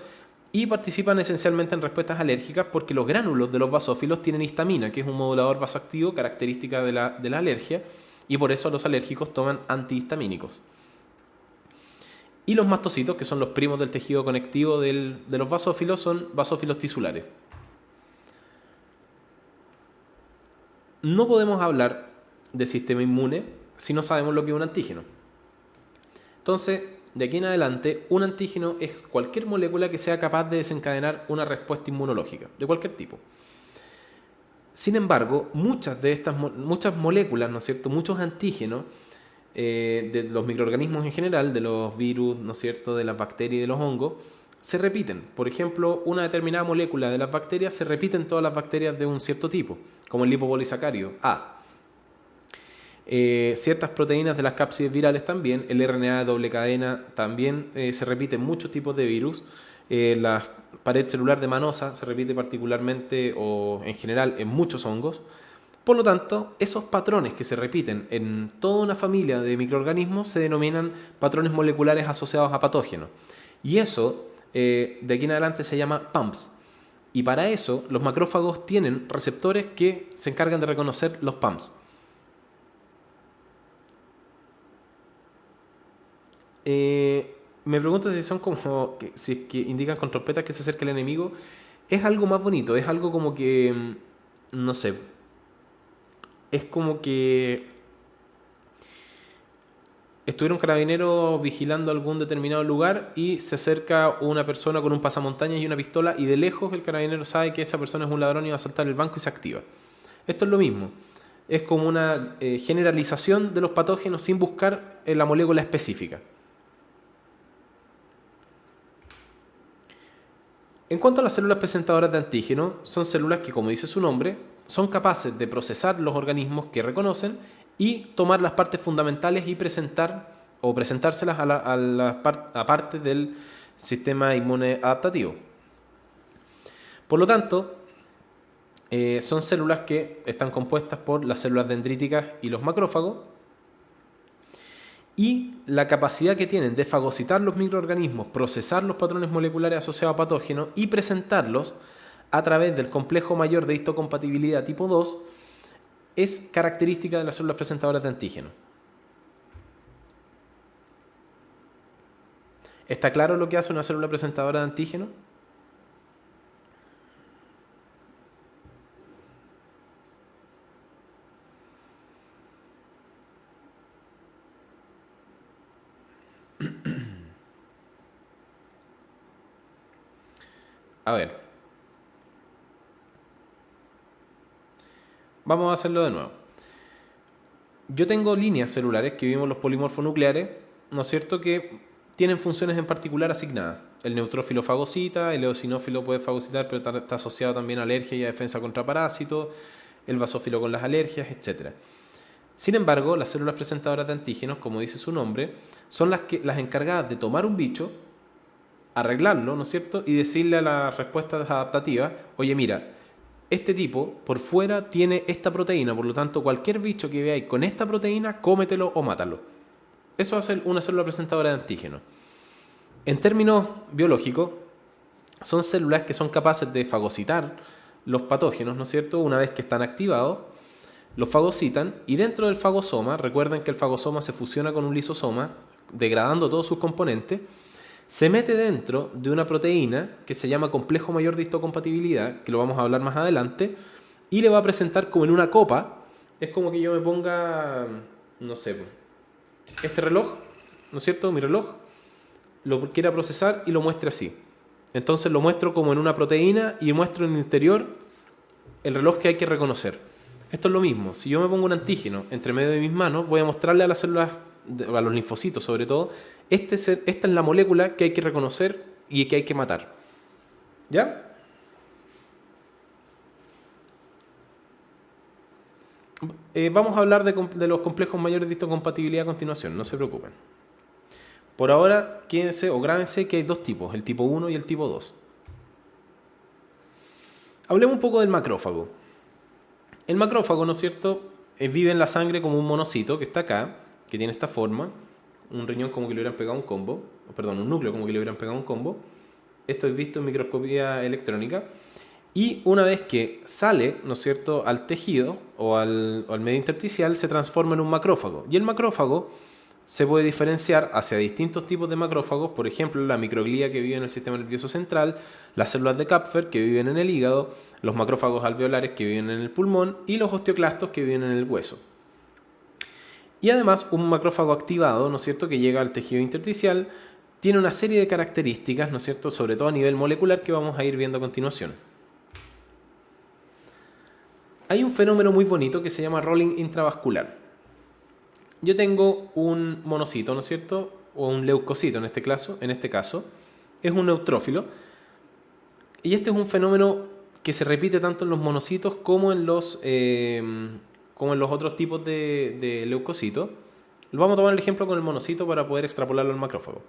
y participan esencialmente en respuestas alérgicas porque los gránulos de los basófilos tienen histamina, que es un modulador vasoactivo característica de la alergia, y por eso los alérgicos toman antihistamínicos. Y los mastocitos, que son los primos del tejido conectivo de los basófilos, son basófilos tisulares. No podemos hablar de sistema inmune si no sabemos lo que es un antígeno. Entonces, de aquí en adelante, un antígeno es cualquier molécula que sea capaz de desencadenar una respuesta inmunológica, de cualquier tipo. Sin embargo, muchas moléculas, ¿no es cierto?, muchos antígenos de los microorganismos en general, de los virus, ¿no es cierto?, de las bacterias y de los hongos, se repiten. Por ejemplo, una determinada molécula de las bacterias se repite en todas las bacterias de un cierto tipo, como el lipopolisacárido A. Ciertas proteínas de las cápsides virales también, el RNA de doble cadena también se repite en muchos tipos de virus. La pared celular de Manosa se repite particularmente o en general en muchos hongos. Por lo tanto, esos patrones que se repiten en toda una familia de microorganismos se denominan patrones moleculares asociados a patógenos. Y eso, de aquí en adelante, se llama PAMPs. Y para eso, los macrófagos tienen receptores que se encargan de reconocer los PAMPs. Me pregunto si son como si es que indican con trompetas que se acerca el enemigo. Es algo más bonito, es algo como que no sé, es como que estuviera un carabinero vigilando algún determinado lugar y se acerca una persona con un pasamontañas y una pistola y de lejos el carabinero sabe que esa persona es un ladrón y va a asaltar el banco y se activa. Esto es lo mismo. Es como una generalización de los patógenos sin buscar en la molécula específica. En cuanto a las células presentadoras de antígeno, son células que, como dice su nombre, son capaces de procesar los organismos que reconocen y tomar las partes fundamentales y presentar o presentárselas a parte del sistema inmune adaptativo. Por lo tanto, son células que están compuestas por las células dendríticas y los macrófagos, y la capacidad que tienen de fagocitar los microorganismos, procesar los patrones moleculares asociados a patógenos y presentarlos a través del complejo mayor de histocompatibilidad tipo 2 es característica de las células presentadoras de antígeno. ¿Está claro lo que hace una célula presentadora de antígeno? A ver, vamos a hacerlo de nuevo. Yo tengo líneas celulares que vimos los polimorfos nucleares, ¿no es cierto?, que tienen funciones en particular asignadas. El neutrófilo fagocita, el eosinófilo puede fagocitar, pero está asociado también a alergia y a defensa contra parásitos, el basófilo con las alergias, etc. Sin embargo, las células presentadoras de antígenos, como dice su nombre, son las encargadas de tomar un bicho, arreglarlo, ¿no es cierto?, y decirle a las respuestas adaptativas, oye, mira, este tipo por fuera tiene esta proteína, por lo tanto cualquier bicho que veáis con esta proteína, cómetelo o mátalo. Eso hace una célula presentadora de antígenos. En términos biológicos, son células que son capaces de fagocitar los patógenos, ¿no es cierto?, una vez que están activados, los fagocitan y dentro del fagosoma, recuerden que el fagosoma se fusiona con un lisosoma, degradando todos sus componentes, se mete dentro de una proteína que se llama complejo mayor de histocompatibilidad, que lo vamos a hablar más adelante, y le va a presentar como en una copa. Es como que yo me ponga, no sé, este reloj, ¿no es cierto?, mi reloj, lo quiera procesar y lo muestre así. Entonces lo muestro como en una proteína y muestro en el interior el reloj que hay que reconocer. Esto es lo mismo. Si yo me pongo un antígeno entre medio de mis manos, voy a mostrarle a las células, a los linfocitos sobre todo, esta es la molécula que hay que reconocer y que hay que matar. ¿Ya? Vamos a hablar de los complejos mayores de histocompatibilidad a continuación, no se preocupen. Por ahora, quédense o grábense que hay dos tipos, el tipo 1 y el tipo 2. Hablemos un poco del macrófago. El macrófago, ¿no es cierto?, vive en la sangre como un monocito que está acá, que tiene esta forma, un riñón como que le hubieran pegado un combo, perdón, un núcleo como que le hubieran pegado un combo. Esto es visto en microscopía electrónica. Y una vez que sale, ¿no es cierto?, al tejido o al medio intersticial, se transforma en un macrófago. Y el macrófago se puede diferenciar hacia distintos tipos de macrófagos, por ejemplo, la microglía que vive en el sistema nervioso central, las células de Kupffer que viven en el hígado, los macrófagos alveolares que viven en el pulmón y los osteoclastos que viven en el hueso. Y además, un macrófago activado, ¿no es cierto?, que llega al tejido intersticial, tiene una serie de características, ¿no es cierto?, sobre todo a nivel molecular, que vamos a ir viendo a continuación. Hay un fenómeno muy bonito que se llama rolling intravascular. Yo tengo un monocito, ¿no es cierto?, o un leucocito en este caso, es un neutrófilo, y este es un fenómeno que se repite tanto en los monocitos como en los como en los otros tipos de leucocitos. Vamos a tomar el ejemplo con el monocito para poder extrapolarlo al macrófago.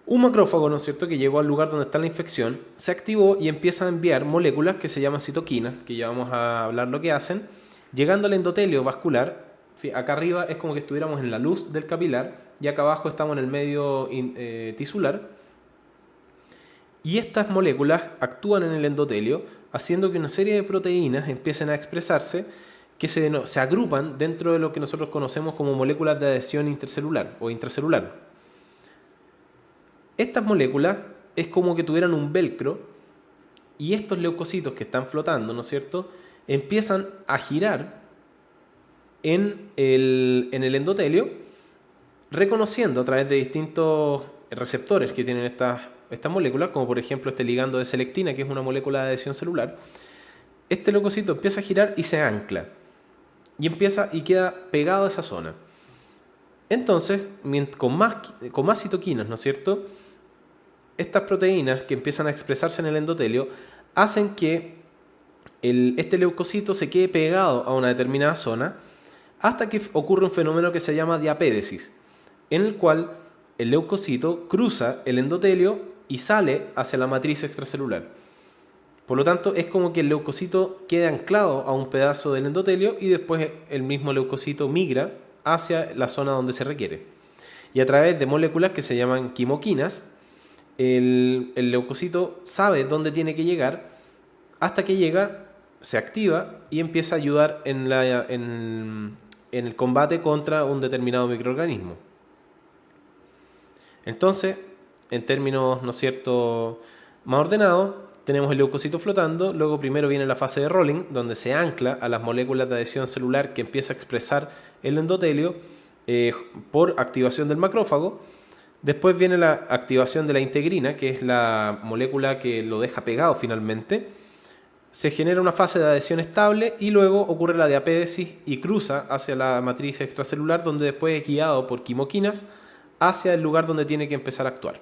Un macrófago, ¿no es cierto?, que llegó al lugar donde está la infección, se activó y empieza a enviar moléculas que se llaman citoquinas, que ya vamos a hablar lo que hacen, llegando al endotelio vascular. Acá arriba es como que estuviéramos en la luz del capilar y acá abajo estamos en el medio tisular. Y estas moléculas actúan en el endotelio, haciendo que una serie de proteínas empiecen a expresarse que se agrupan dentro de lo que nosotros conocemos como moléculas de adhesión intercelular o intracelular. Estas moléculas es como que tuvieran un velcro y estos leucocitos que están flotando, ¿no es cierto?, empiezan a girar en el endotelio, reconociendo a través de distintos receptores que tienen estas moléculas, como por ejemplo este ligando de selectina, que es una molécula de adhesión celular. Este leucocito empieza a girar y se ancla y queda pegado a esa zona. Entonces, con más citoquinas, ¿no es cierto?, estas proteínas que empiezan a expresarse en el endotelio hacen que este leucocito se quede pegado a una determinada zona hasta que ocurre un fenómeno que se llama diapédesis, en el cual el leucocito cruza el endotelio y sale hacia la matriz extracelular. Por lo tanto, es como que el leucocito queda anclado a un pedazo del endotelio y después el mismo leucocito migra hacia la zona donde se requiere. Y a través de moléculas que se llaman quimoquinas, el leucocito sabe dónde tiene que llegar hasta que llega, se activa y empieza a ayudar en el combate contra un determinado microorganismo. Entonces, en términos, ¿no es cierto?, más ordenados, tenemos el leucocito flotando, luego primero viene la fase de Rolling, donde se ancla a las moléculas de adhesión celular que empieza a expresar el endotelio por activación del macrófago. Después viene la activación de la integrina, que es la molécula que lo deja pegado finalmente. Se genera una fase de adhesión estable y luego ocurre la diapédesis y cruza hacia la matriz extracelular, donde después es guiado por quimoquinas hacia el lugar donde tiene que empezar a actuar.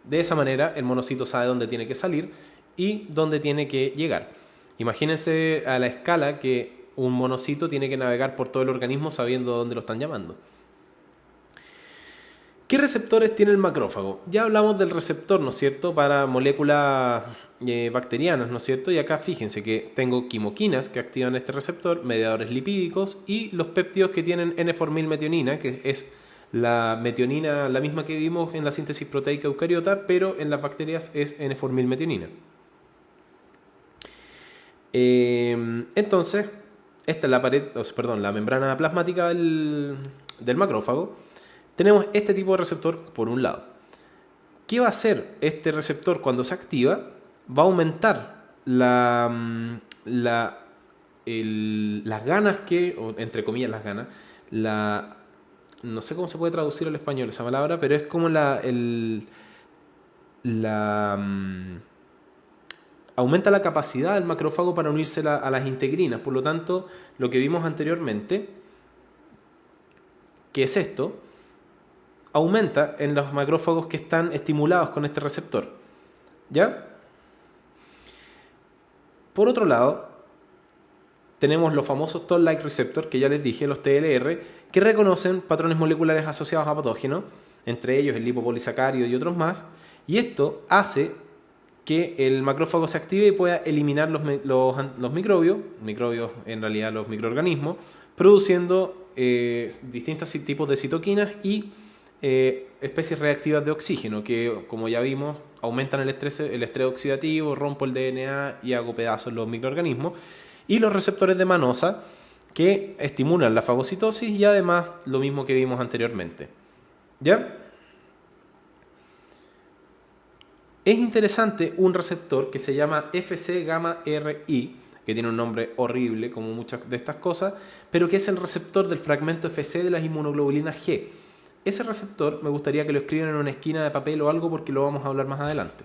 De esa manera el monocito sabe dónde tiene que salir y dónde tiene que llegar. Imagínense a la escala que un monocito tiene que navegar por todo el organismo sabiendo dónde lo están llamando. ¿Qué receptores tiene el macrófago? Ya hablamos del receptor, ¿no es cierto?, para moléculas bacterianas, ¿no es cierto? Y acá fíjense que tengo quimoquinas que activan este receptor, mediadores lipídicos y los péptidos que tienen N-formilmetionina, que es la metionina, la misma que vimos en la síntesis proteica eucariota, pero en las bacterias es N-formilmetionina. Entonces, esta es la membrana plasmática del macrófago. Tenemos este tipo de receptor por un lado. ¿Qué va a hacer este receptor cuando se activa? Va a aumentar las ganas o entre comillas las ganas, no sé cómo se puede traducir al español esa palabra, pero es como aumenta la capacidad del macrófago para unirse a las integrinas. Por lo tanto, lo que vimos anteriormente, que es esto, aumenta en los macrófagos que están estimulados con este receptor. ¿Ya? Por otro lado, tenemos los famosos Toll-like receptors, que ya les dije, los TLR, que reconocen patrones moleculares asociados a patógenos, entre ellos el lipopolisacárido y otros más, y esto hace que el macrófago se active y pueda eliminar los microbios en realidad los microorganismos, produciendo distintos tipos de citoquinas y especies reactivas de oxígeno, que como ya vimos aumentan el estrés oxidativo, rompo el DNA y hago pedazos los microorganismos, y los receptores de manosa que estimulan la fagocitosis y además lo mismo que vimos anteriormente. ¿Ya? Es interesante un receptor que se llama Fc gamma RI, que tiene un nombre horrible como muchas de estas cosas, pero que es el receptor del fragmento Fc de las inmunoglobulinas G. Ese receptor me gustaría que lo escriban en una esquina de papel o algo porque lo vamos a hablar más adelante.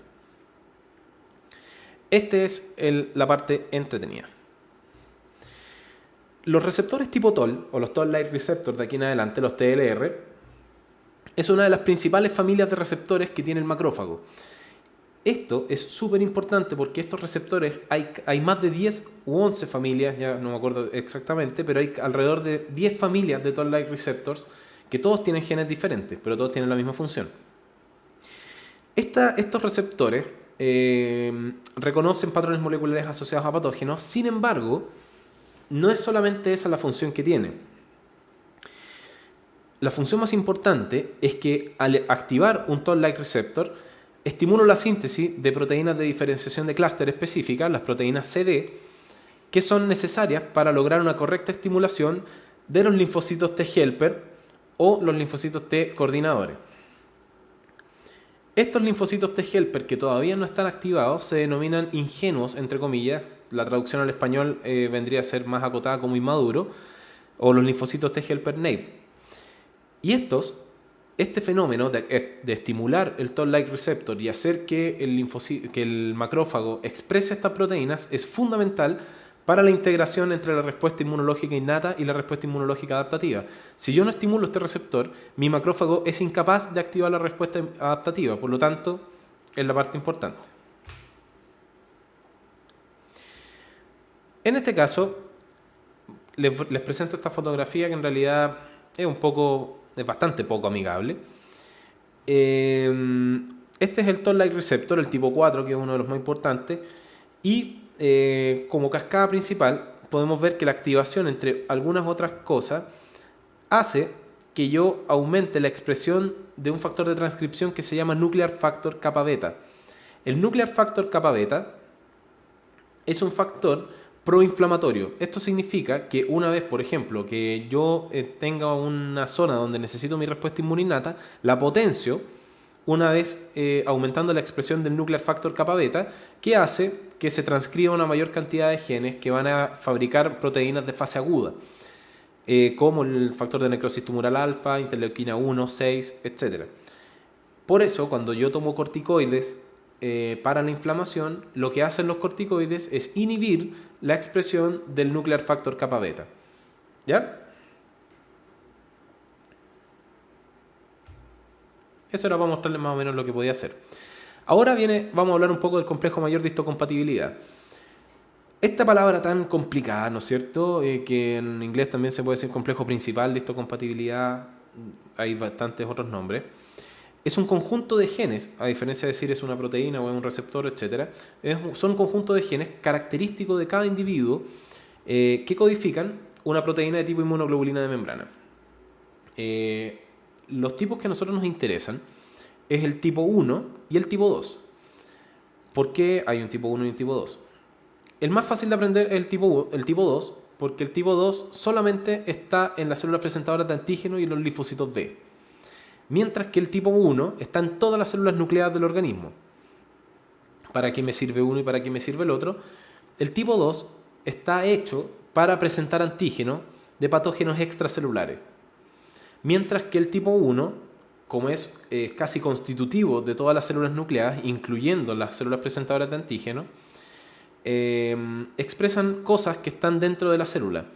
Esta es la parte entretenida. Los receptores tipo Toll, o los Toll-like receptors de aquí en adelante, los TLR, es una de las principales familias de receptores que tiene el macrófago. Esto es súper importante porque estos receptores, hay más de 10 u 11 familias, ya no me acuerdo exactamente, pero hay alrededor de 10 familias de Toll-like receptors que todos tienen genes diferentes, pero todos tienen la misma función. Estos receptores reconocen patrones moleculares asociados a patógenos, sin embargo, no es solamente esa la función que tiene. La función más importante es que al activar un Toll-like receptor, estimula la síntesis de proteínas de diferenciación de clúster específicas, las proteínas CD, que son necesarias para lograr una correcta estimulación de los linfocitos T helper o los linfocitos T coordinadores. Estos linfocitos T helper que todavía no están activados se denominan ingenuos, entre comillas. La traducción al español vendría a ser más acotada como inmaduro, o los linfocitos T helper naive. Y este fenómeno de estimular el Toll-like receptor y hacer que el macrófago exprese estas proteínas es fundamental para la integración entre la respuesta inmunológica innata y la respuesta inmunológica adaptativa. Si yo no estimulo este receptor, mi macrófago es incapaz de activar la respuesta adaptativa, por lo tanto, es la parte importante. En este caso, les presento esta fotografía que en realidad es bastante poco amigable. Este es el Toll-like receptor, el tipo 4, que es uno de los más importantes, y como cascada principal podemos ver que la activación, entre algunas otras cosas, hace que yo aumente la expresión de un factor de transcripción que se llama nuclear factor kappa beta. El nuclear factor kappa beta es un factor proinflamatorio. Esto significa que una vez, por ejemplo, que yo tenga una zona donde necesito mi respuesta inmune innata, la potencio una vez aumentando la expresión del nuclear factor kappa beta, que hace que se transcriba una mayor cantidad de genes que van a fabricar proteínas de fase aguda, como el factor de necrosis tumoral alfa, interleuquina 1, 6, etc. Por eso, cuando yo tomo corticoides para la inflamación, lo que hacen los corticoides es inhibir la expresión del nuclear factor kappa beta. ¿Ya? Eso era para mostrarles más o menos lo que podía hacer. Ahora vamos a hablar un poco del complejo mayor de histocompatibilidad. Esta palabra tan complicada, ¿no es cierto? Que en inglés también se puede decir complejo principal de histocompatibilidad, hay bastantes otros nombres. Es un conjunto de genes, a diferencia de decir es una proteína o es un receptor, etc. Son un conjunto de genes característicos de cada individuo que codifican una proteína de tipo inmunoglobulina de membrana. Los tipos que a nosotros nos interesan es el tipo 1 y el tipo 2. ¿Por qué hay un tipo 1 y un tipo 2? El más fácil de aprender es el tipo 2, porque el tipo 2 solamente está en las células presentadoras de antígeno y en los linfocitos B. Mientras que el tipo 1 está en todas las células nucleadas del organismo. ¿Para qué me sirve uno y para qué me sirve el otro? El tipo 2 está hecho para presentar antígeno de patógenos extracelulares. Mientras que el tipo 1, como es casi constitutivo de todas las células nucleadas, incluyendo las células presentadoras de antígeno, expresan cosas que están dentro de la célula.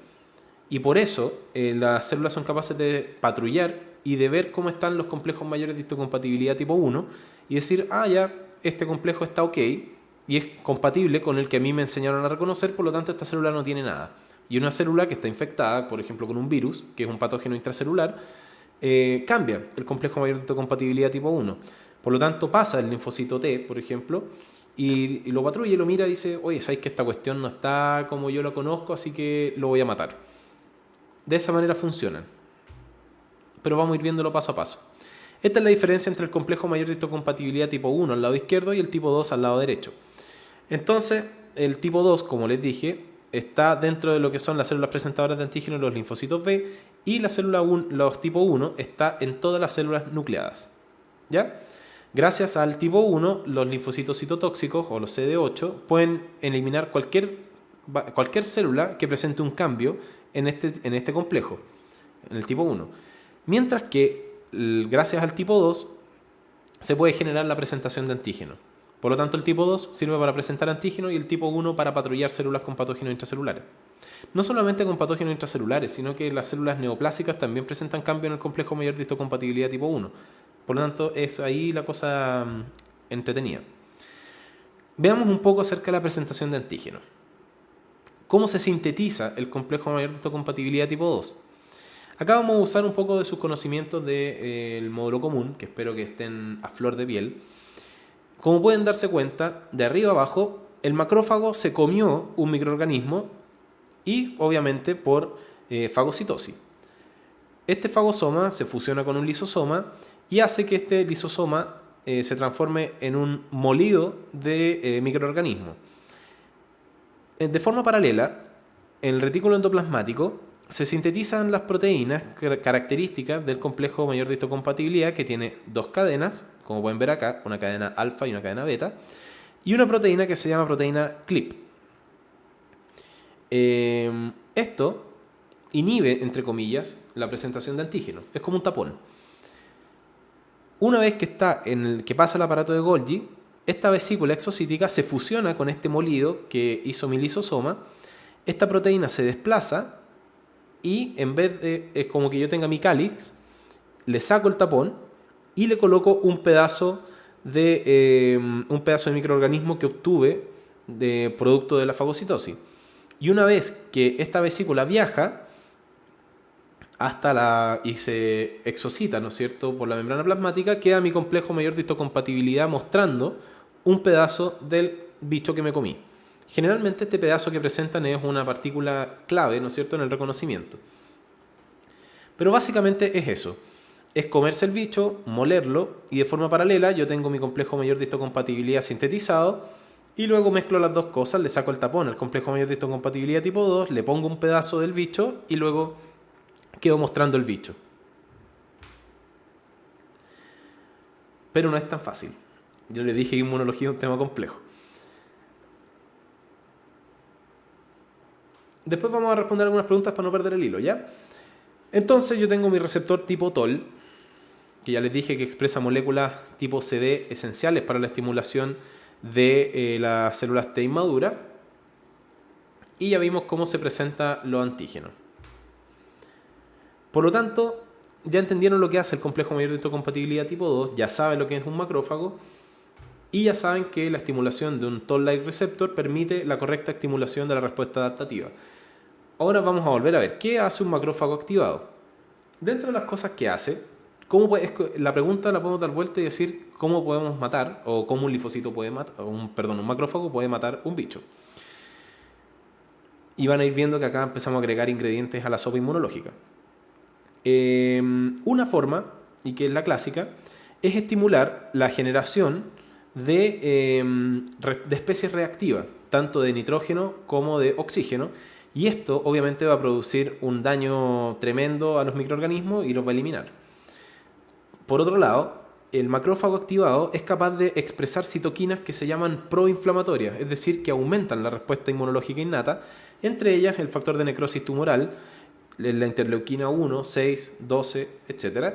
Y por eso las células son capaces de patrullar y de ver cómo están los complejos mayores de histocompatibilidad tipo 1 y decir, ya, este complejo está ok y es compatible con el que a mí me enseñaron a reconocer, por lo tanto esta célula no tiene nada. Y una célula que está infectada, por ejemplo, con un virus, que es un patógeno intracelular, cambia el complejo mayor de histocompatibilidad tipo 1. Por lo tanto, pasa el linfocito T, por ejemplo, y lo patrulla y lo mira y dice, oye, ¿sabes que esta cuestión no está como yo lo conozco, así que lo voy a matar? De esa manera funcionan. Pero vamos a ir viéndolo paso a paso. Esta es la diferencia entre el complejo mayor de histocompatibilidad tipo 1 al lado izquierdo y el tipo 2 al lado derecho. Entonces, el tipo 2, como les dije, está dentro de lo que son las células presentadoras de antígeno y los linfocitos B, y los tipo 1 está en todas las células nucleadas. ¿Ya? Gracias al tipo 1, los linfocitos citotóxicos o los CD8 pueden eliminar cualquier célula que presente un cambio en este complejo, en el tipo 1. Mientras que, gracias al tipo 2, se puede generar la presentación de antígeno. Por lo tanto, el tipo 2 sirve para presentar antígeno y el tipo 1 para patrullar células con patógenos intracelulares. No solamente con patógenos intracelulares, sino que las células neoplásicas también presentan cambio en el complejo mayor de histocompatibilidad tipo 1. Por lo tanto, es ahí la cosa entretenida. veamos un poco acerca de la presentación de antígenos. ¿Cómo se sintetiza el complejo mayor de histocompatibilidad tipo 2? Acá vamos a usar un poco de sus conocimientos del módulo común, que espero que estén a flor de piel. Como pueden darse cuenta, de arriba abajo, el macrófago se comió un microorganismo y, obviamente, por fagocitosis. Este fagosoma se fusiona con un lisosoma y hace que este lisosoma se transforme en un molido de microorganismo. De forma paralela, en el retículo endoplasmático se sintetizan las proteínas características del complejo mayor de histocompatibilidad, que tiene dos cadenas, como pueden ver acá, una cadena alfa y una cadena beta, y una proteína que se llama proteína CLIP. Esto inhibe, entre comillas, la presentación de antígenos. Es como un tapón. Una vez que pasa el aparato de Golgi, esta vesícula exocítica se fusiona con este molido que hizo mi lisosoma. Esta proteína se desplaza y en vez de, es como que yo tenga mi cáliz, le saco el tapón y le coloco un pedazo de microorganismo que obtuve de producto de la fagocitosis. Y una vez que esta vesícula viaja y se exocita, ¿no es cierto?, por la membrana plasmática, queda mi complejo mayor de histocompatibilidad mostrando un pedazo del bicho que me comí. Generalmente este pedazo que presentan es una partícula clave, ¿no es cierto?, en el reconocimiento. Pero básicamente es eso. Es comerse el bicho, molerlo, y de forma paralela yo tengo mi complejo mayor de histocompatibilidad sintetizado, y luego mezclo las dos cosas, le saco el tapón al complejo mayor de histocompatibilidad tipo 2, le pongo un pedazo del bicho y luego quedo mostrando el bicho. Pero no es tan fácil. Yo les dije que inmunología es un tema complejo. Después vamos a responder algunas preguntas para no perder el hilo, ¿ya? Entonces yo tengo mi receptor tipo TOL, que ya les dije que expresa moléculas tipo CD esenciales para la estimulación de las células T inmaduras. Y ya vimos cómo se presentan los antígenos. Por lo tanto, ya entendieron lo que hace el complejo mayor de histocompatibilidad tipo 2, ya saben lo que es un macrófago y ya saben que la estimulación de un Toll-like receptor permite la correcta estimulación de la respuesta adaptativa. Ahora vamos a volver a ver qué hace un macrófago activado. Dentro de las cosas que hace, la pregunta la podemos dar vuelta y decir cómo podemos matar, o cómo un linfocito puede matar, un macrófago puede matar un bicho. Y van a ir viendo que acá empezamos a agregar ingredientes a la sopa inmunológica. Una forma, y que es la clásica, es estimular la generación de especies reactivas, tanto de nitrógeno como de oxígeno, y esto obviamente va a producir un daño tremendo a los microorganismos y los va a eliminar. Por otro lado, el macrófago activado es capaz de expresar citoquinas que se llaman proinflamatorias, es decir, que aumentan la respuesta inmunológica innata, entre ellas el factor de necrosis tumoral, la interleuquina 1, 6, 12, etc.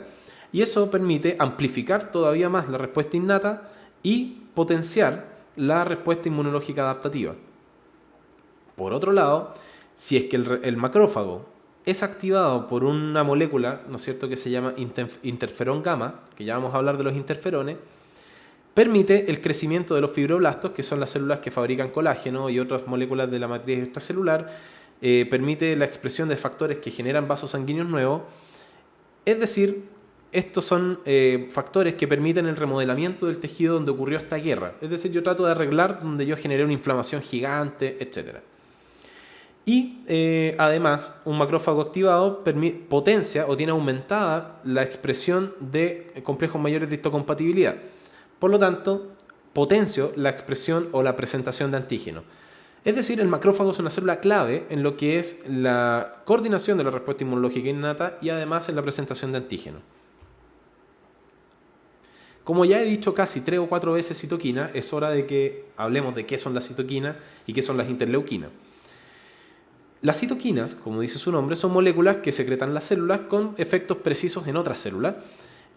Y eso permite amplificar todavía más la respuesta innata y potenciar la respuesta inmunológica adaptativa. Por otro lado, si es que el macrófago es activado por una molécula, ¿no es cierto?, que se llama interferón gamma, que ya vamos a hablar de los interferones, permite el crecimiento de los fibroblastos, que son las células que fabrican colágeno y otras moléculas de la matriz extracelular, permite la expresión de factores que generan vasos sanguíneos nuevos. Es decir, estos son factores que permiten el remodelamiento del tejido donde ocurrió esta guerra. Es decir, yo trato de arreglar donde yo generé una inflamación gigante, etc. Y además, un macrófago activado potencia o tiene aumentada la expresión de complejos mayores de histocompatibilidad. Por lo tanto, potencio la expresión o la presentación de antígenos. Es decir, el macrófago es una célula clave en lo que es la coordinación de la respuesta inmunológica innata y además en la presentación de antígenos. Como ya he dicho casi 3 o 4 veces citoquina, es hora de que hablemos de qué son las citoquinas y qué son las interleuquinas. Las citoquinas, como dice su nombre, son moléculas que secretan las células con efectos precisos en otras células,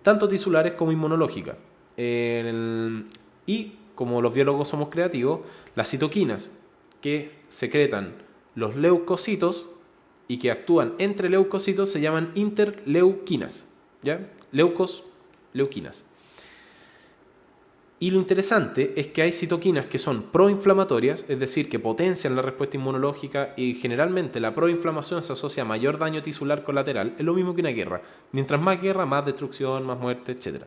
tanto tisulares como inmunológicas. Y como los biólogos somos creativos, las citoquinas que secretan los leucocitos y que actúan entre leucocitos se llaman interleuquinas, ¿ya? Leuquinas. Y lo interesante es que hay citoquinas que son proinflamatorias, es decir, que potencian la respuesta inmunológica, y generalmente la proinflamación se asocia a mayor daño tisular colateral. Es lo mismo que una guerra. Mientras más guerra, más destrucción, más muerte, etc.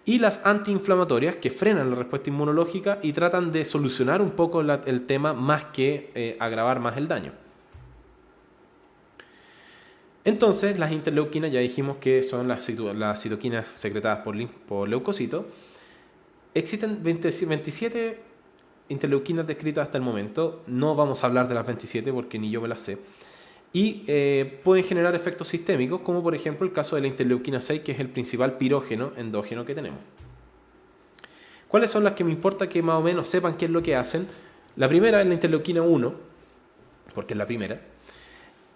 Y las antiinflamatorias, que frenan la respuesta inmunológica y tratan de solucionar un poco el tema más que agravar más el daño. Entonces, las interleuquinas, ya dijimos que son las citoquinas secretadas por leucocitos. Existen 27 interleuquinas descritas hasta el momento. No vamos a hablar de las 27 porque ni yo me las sé. Y pueden generar efectos sistémicos, como por ejemplo el caso de la interleuquina 6, que es el principal pirógeno endógeno que tenemos. ¿Cuáles son las que me importa que más o menos sepan qué es lo que hacen? La primera es la interleuquina 1, porque es la primera.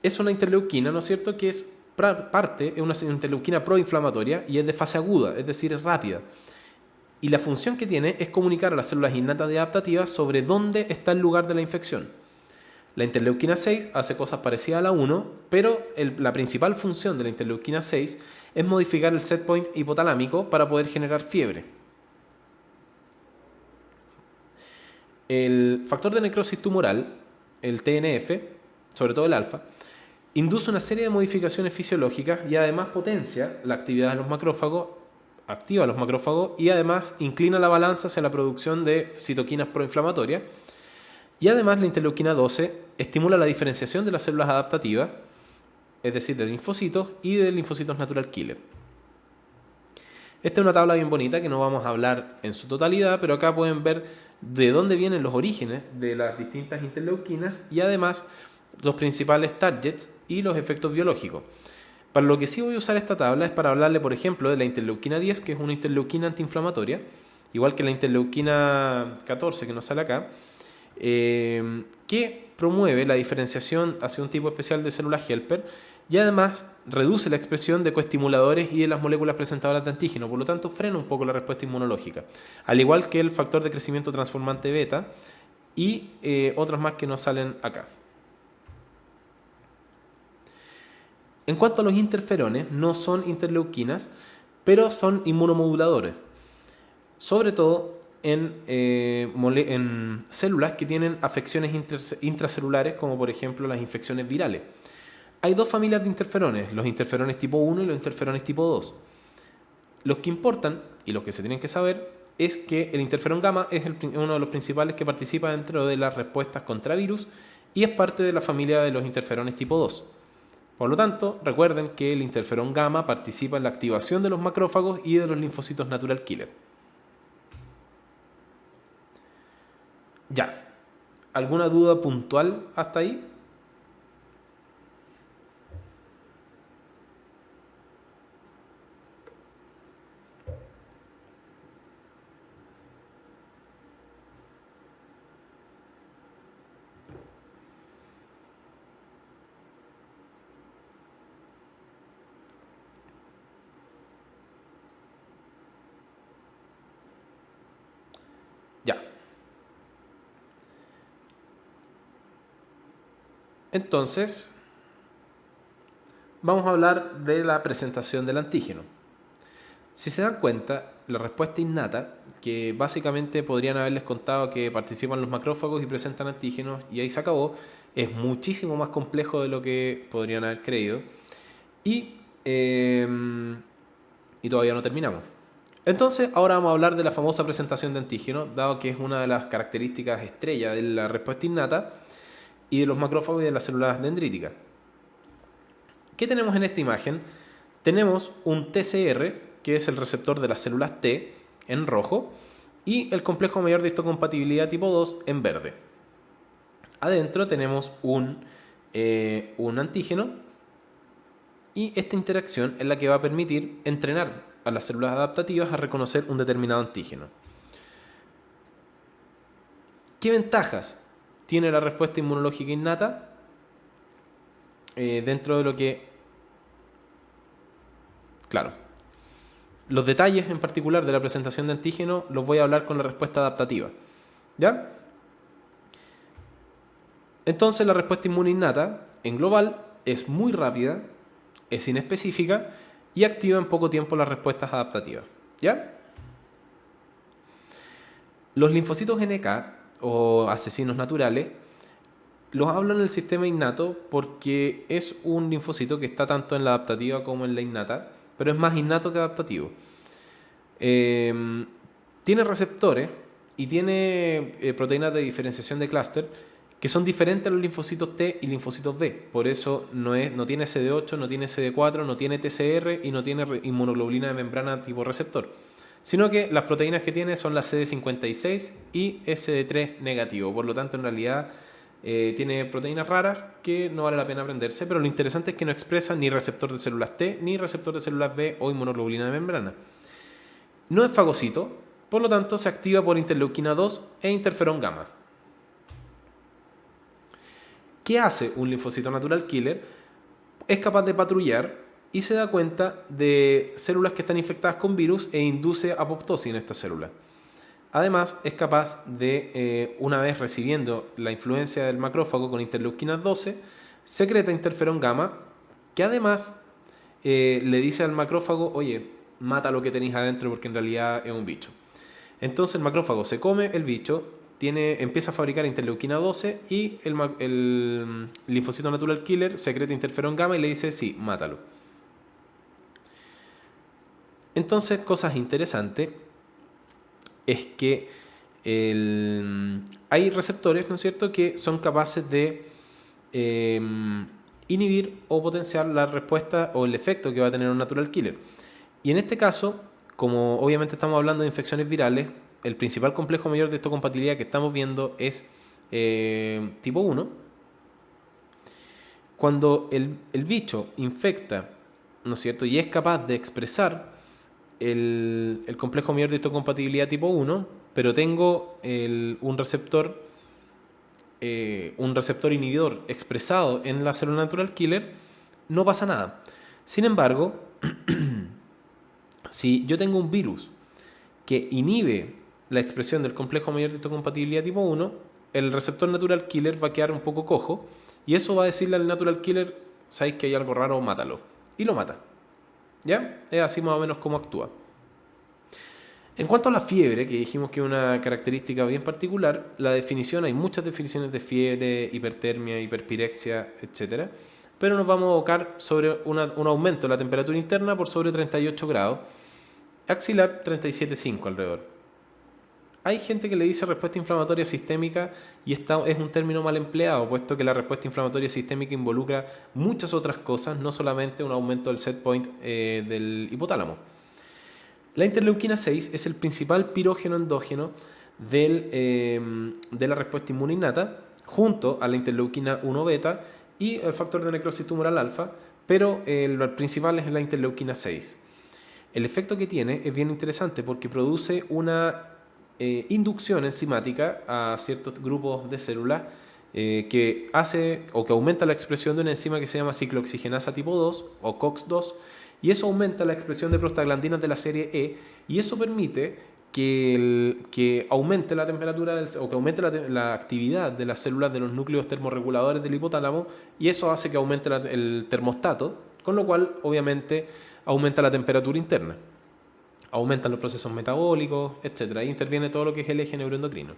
Es una interleuquina, ¿no es cierto?, que es una interleuquina proinflamatoria y es de fase aguda, es decir, es rápida. Y la función que tiene es comunicar a las células innatas y adaptativas sobre dónde está el lugar de la infección. La interleuquina 6 hace cosas parecidas a la 1, pero la principal función de la interleuquina 6 es modificar el set point hipotalámico para poder generar fiebre. El factor de necrosis tumoral, el TNF, sobre todo el alfa, induce una serie de modificaciones fisiológicas y además potencia la actividad de los macrófagos, activa los macrófagos y además inclina la balanza hacia la producción de citoquinas proinflamatorias. Y además la interleuquina 12 estimula la diferenciación de las células adaptativas, es decir, de linfocitos y de linfocitos natural killer. Esta es una tabla bien bonita que no vamos a hablar en su totalidad, pero acá pueden ver de dónde vienen los orígenes de las distintas interleuquinas y además los principales targets y los efectos biológicos. Para lo que sí voy a usar esta tabla es para hablarle, por ejemplo, de la interleuquina 10, que es una interleuquina antiinflamatoria, igual que la interleuquina 14, que nos sale acá, que promueve la diferenciación hacia un tipo especial de células helper y además reduce la expresión de coestimuladores y de las moléculas presentadoras de antígeno, por lo tanto frena un poco la respuesta inmunológica, al igual que el factor de crecimiento transformante beta y otras más que no salen acá. En cuanto a los interferones, no son interleuquinas, pero son inmunomoduladores, sobre todo en células que tienen afecciones intracelulares, como por ejemplo las infecciones virales. Hay dos familias de interferones, los interferones tipo 1 y los interferones tipo 2. Los que importan y los que se tienen que saber es que el interferón gamma es uno de los principales que participa dentro de las respuestas contra virus y es parte de la familia de los interferones tipo 2. Por lo tanto, recuerden que el interferón gamma participa en la activación de los macrófagos y de los linfocitos natural killer. Ya. ¿Alguna duda puntual hasta ahí? Ya. Entonces, vamos a hablar de la presentación del antígeno. Si se dan cuenta, la respuesta innata, que básicamente podrían haberles contado que participan los macrófagos y presentan antígenos y ahí se acabó, es muchísimo más complejo de lo que podrían haber creído y todavía no terminamos. Entonces, ahora vamos a hablar de la famosa presentación de antígeno, dado que es una de las características estrella de la respuesta innata y de los macrófagos y de las células dendríticas. ¿Qué tenemos en esta imagen? Tenemos un TCR, que es el receptor de las células T, en rojo, y el complejo mayor de histocompatibilidad tipo 2 en verde. Adentro tenemos un antígeno, y esta interacción es la que va a permitir entrenar a las células adaptativas a reconocer un determinado antígeno. ¿Qué ventajas tiene la respuesta inmunológica innata? Dentro de lo que... Claro. Los detalles en particular de la presentación de antígeno los voy a hablar con la respuesta adaptativa. ¿Ya? Entonces la respuesta inmune innata, en global, es muy rápida, es inespecífica y activa en poco tiempo las respuestas adaptativas. ¿Ya? Los linfocitos NK o asesinos naturales los hablo en el sistema innato porque es un linfocito que está tanto en la adaptativa como en la innata, pero es más innato que adaptativo. Tiene receptores y tiene proteínas de diferenciación de clúster que son diferentes a los linfocitos T y linfocitos B. Por eso no tiene CD8, no tiene CD4, no tiene TCR y no tiene inmunoglobulina de membrana tipo receptor. Sino que las proteínas que tiene son las CD56 y SD3 negativo. Por lo tanto, en realidad tiene proteínas raras que no vale la pena aprenderse, pero lo interesante es que no expresa ni receptor de células T, ni receptor de células B o inmunoglobulina de membrana. No es fagocito, por lo tanto se activa por interleuquina 2 e interferón gamma. ¿Qué hace un linfocito natural killer? Es capaz de patrullar y se da cuenta de células que están infectadas con virus e induce apoptosis en estas células. Además, es capaz de, una vez recibiendo la influencia del macrófago con interleuquina 12, secreta interferón gamma, que además le dice al macrófago, oye, mata lo que tenéis adentro porque en realidad es un bicho. Entonces el macrófago se come el bicho, empieza a fabricar interleuquina 12 y el linfocito natural killer secreta interferón gamma y le dice, sí, mátalo. Entonces, cosas interesantes es que hay receptores, ¿no es cierto?, que son capaces de inhibir o potenciar la respuesta o el efecto que va a tener un natural killer. Y en este caso, como obviamente estamos hablando de infecciones virales, el principal complejo mayor de histocompatibilidad que estamos viendo es tipo 1. Cuando el bicho infecta, ¿no es cierto?, y es capaz de expresar el complejo mayor de histocompatibilidad tipo 1, pero tengo un receptor inhibidor expresado en la célula natural killer, no pasa nada. Sin embargo, si yo tengo un virus que inhibe la expresión del complejo mayor de histocompatibilidad tipo 1, el receptor natural killer va a quedar un poco cojo y eso va a decirle al natural killer, sabéis que hay algo raro, mátalo. Y lo mata. ¿Ya? Es así más o menos como actúa. En cuanto a la fiebre, que dijimos que es una característica bien particular, la definición, hay muchas definiciones de fiebre, hipertermia, hiperpirexia, etc. Pero nos vamos a abocar sobre un aumento de la temperatura interna por sobre 38 grados, axilar 37,5 alrededor. Hay gente que le dice respuesta inflamatoria sistémica y esta es un término mal empleado, puesto que la respuesta inflamatoria sistémica involucra muchas otras cosas, no solamente un aumento del set point del hipotálamo. La interleuquina 6 es el principal pirógeno endógeno de la respuesta inmune innata, junto a la interleuquina 1 beta y el factor de necrosis tumoral alfa, pero el principal es la interleuquina 6. El efecto que tiene es bien interesante porque produce una inducción enzimática a ciertos grupos de células que hace o que aumenta la expresión de una enzima que se llama ciclooxigenasa tipo 2 o COX-2, y eso aumenta la expresión de prostaglandinas de la serie E y eso permite que aumente la temperatura o que aumente la actividad de las células de los núcleos termorreguladores del hipotálamo, y eso hace que aumente el termostato, con lo cual obviamente aumenta la temperatura interna, aumentan los procesos metabólicos, etc. Ahí interviene todo lo que es el eje neuroendocrino.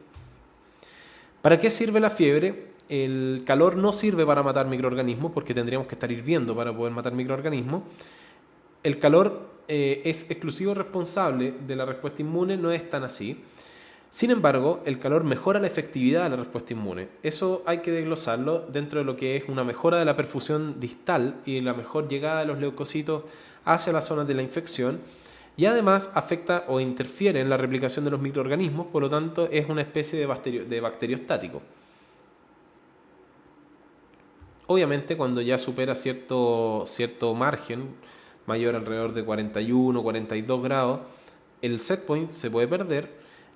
¿Para qué sirve la fiebre? El calor no sirve para matar microorganismos porque tendríamos que estar hirviendo para poder matar microorganismos. El calor es exclusivo responsable de la respuesta inmune, no es tan así. Sin embargo, el calor mejora la efectividad de la respuesta inmune. Eso hay que desglosarlo dentro de lo que es una mejora de la perfusión distal y la mejor llegada de los leucocitos hacia las zonas de la infección. Y además afecta o interfiere en la replicación de los microorganismos, por lo tanto es una especie de bacteriostático. Obviamente cuando ya supera cierto margen, mayor alrededor de 41, 42 grados, el set point se puede perder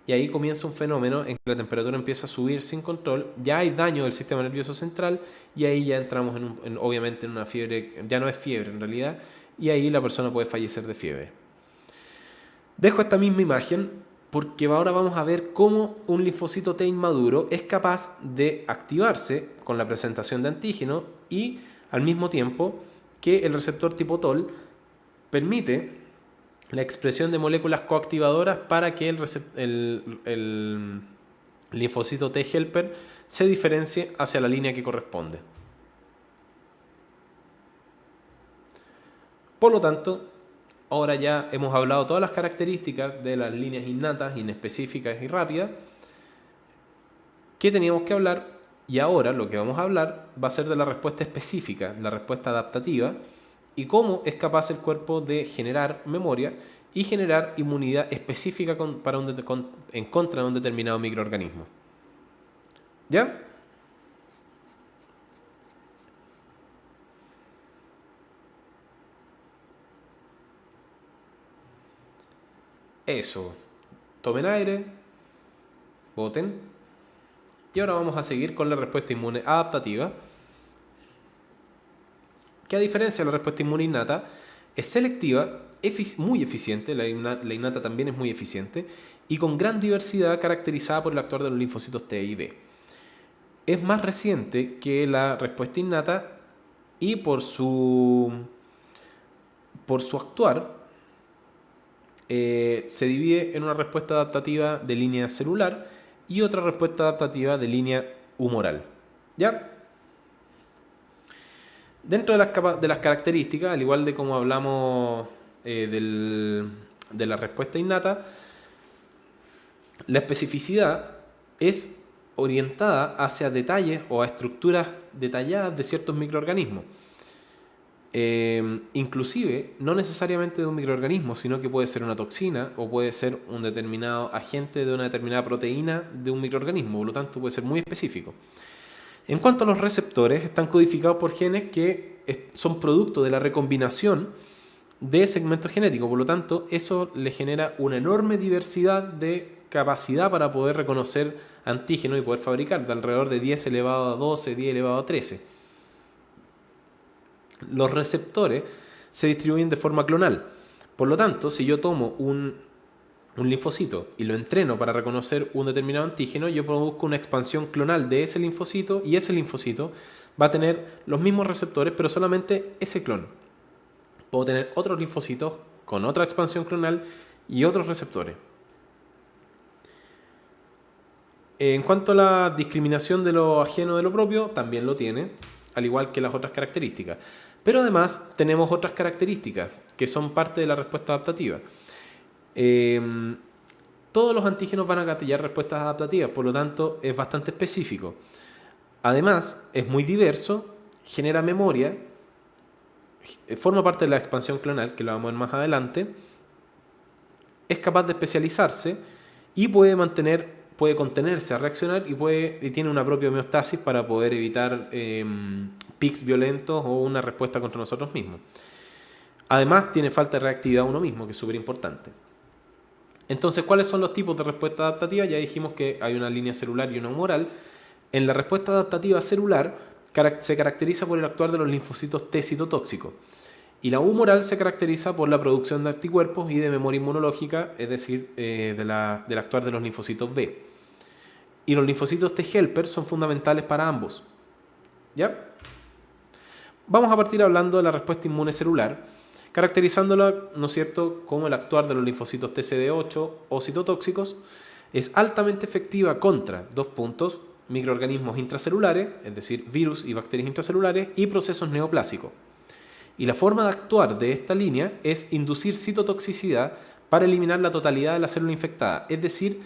y ahí comienza un fenómeno en que la temperatura empieza a subir sin control, ya hay daño del sistema nervioso central y ahí ya entramos obviamente en una fiebre, ya no es fiebre en realidad, y ahí la persona puede fallecer de fiebre. Dejo esta misma imagen porque ahora vamos a ver cómo un linfocito T inmaduro es capaz de activarse con la presentación de antígeno y al mismo tiempo que el receptor tipo TOL permite la expresión de moléculas coactivadoras para que el linfocito T helper se diferencie hacia la línea que corresponde. Por lo tanto, ahora ya hemos hablado todas las características de las líneas innatas, inespecíficas y rápidas que teníamos que hablar, y ahora lo que vamos a hablar va a ser de la respuesta específica, la respuesta adaptativa, y cómo es capaz el cuerpo de generar memoria y generar inmunidad específica en contra de un determinado microorganismo. ¿Ya? Eso. Tomen aire, boten. Y ahora vamos a seguir con la respuesta inmune adaptativa, que a diferencia de la respuesta inmune innata, es selectiva, muy eficiente, la innata también es muy eficiente, y con gran diversidad caracterizada por el actuar de los linfocitos T y B. Es más reciente que la respuesta innata y por su actuar se divide en una respuesta adaptativa de línea celular y otra respuesta adaptativa de línea humoral. ¿Ya? Dentro de las características, al igual de como hablamos de la respuesta innata, la especificidad es orientada hacia detalles o a estructuras detalladas de ciertos microorganismos. Inclusive, no necesariamente de un microorganismo, sino que puede ser una toxina o puede ser un determinado agente de una determinada proteína de un microorganismo, por lo tanto puede ser muy específico. En cuanto a los receptores, están codificados por genes que son producto de la recombinación de segmentos genéticos, por lo tanto eso le genera una enorme diversidad de capacidad para poder reconocer antígenos y poder fabricar, de alrededor de 10 elevado a 12, 10 elevado a 13. Los receptores se distribuyen de forma clonal, por lo tanto, si yo tomo un linfocito y lo entreno para reconocer un determinado antígeno, yo produzco una expansión clonal de ese linfocito y ese linfocito va a tener los mismos receptores, pero solamente ese clon. Puedo tener otros linfocitos con otra expansión clonal y otros receptores. En cuanto a la discriminación de lo ajeno de lo propio, también lo tiene, al igual que las otras características. Pero además tenemos otras características que son parte de la respuesta adaptativa. Todos los antígenos van a gatillar respuestas adaptativas, por lo tanto es bastante específico. Además, es muy diverso, genera memoria, forma parte de la expansión clonal, que lo vamos a ver más adelante, es capaz de especializarse y puede contenerse a reaccionar y tiene una propia homeostasis para poder evitar pics violentos o una respuesta contra nosotros mismos. Además, tiene falta de reactividad uno mismo, que es súper importante. Entonces, ¿cuáles son los tipos de respuesta adaptativa? Ya dijimos que hay una línea celular y una humoral. En la respuesta adaptativa celular se caracteriza por el actuar de los linfocitos T citotóxicos. Y la humoral se caracteriza por la producción de anticuerpos y de memoria inmunológica, es decir, del actuar de los linfocitos B. Y los linfocitos T helper son fundamentales para ambos. ¿Ya? Vamos a partir hablando de la respuesta inmune celular, caracterizándola, ¿no es cierto?, como el actuar de los linfocitos TCD8 o citotóxicos. Es altamente efectiva contra, microorganismos intracelulares, es decir, virus y bacterias intracelulares, y procesos neoplásicos. Y la forma de actuar de esta línea es inducir citotoxicidad para eliminar la totalidad de la célula infectada, es decir,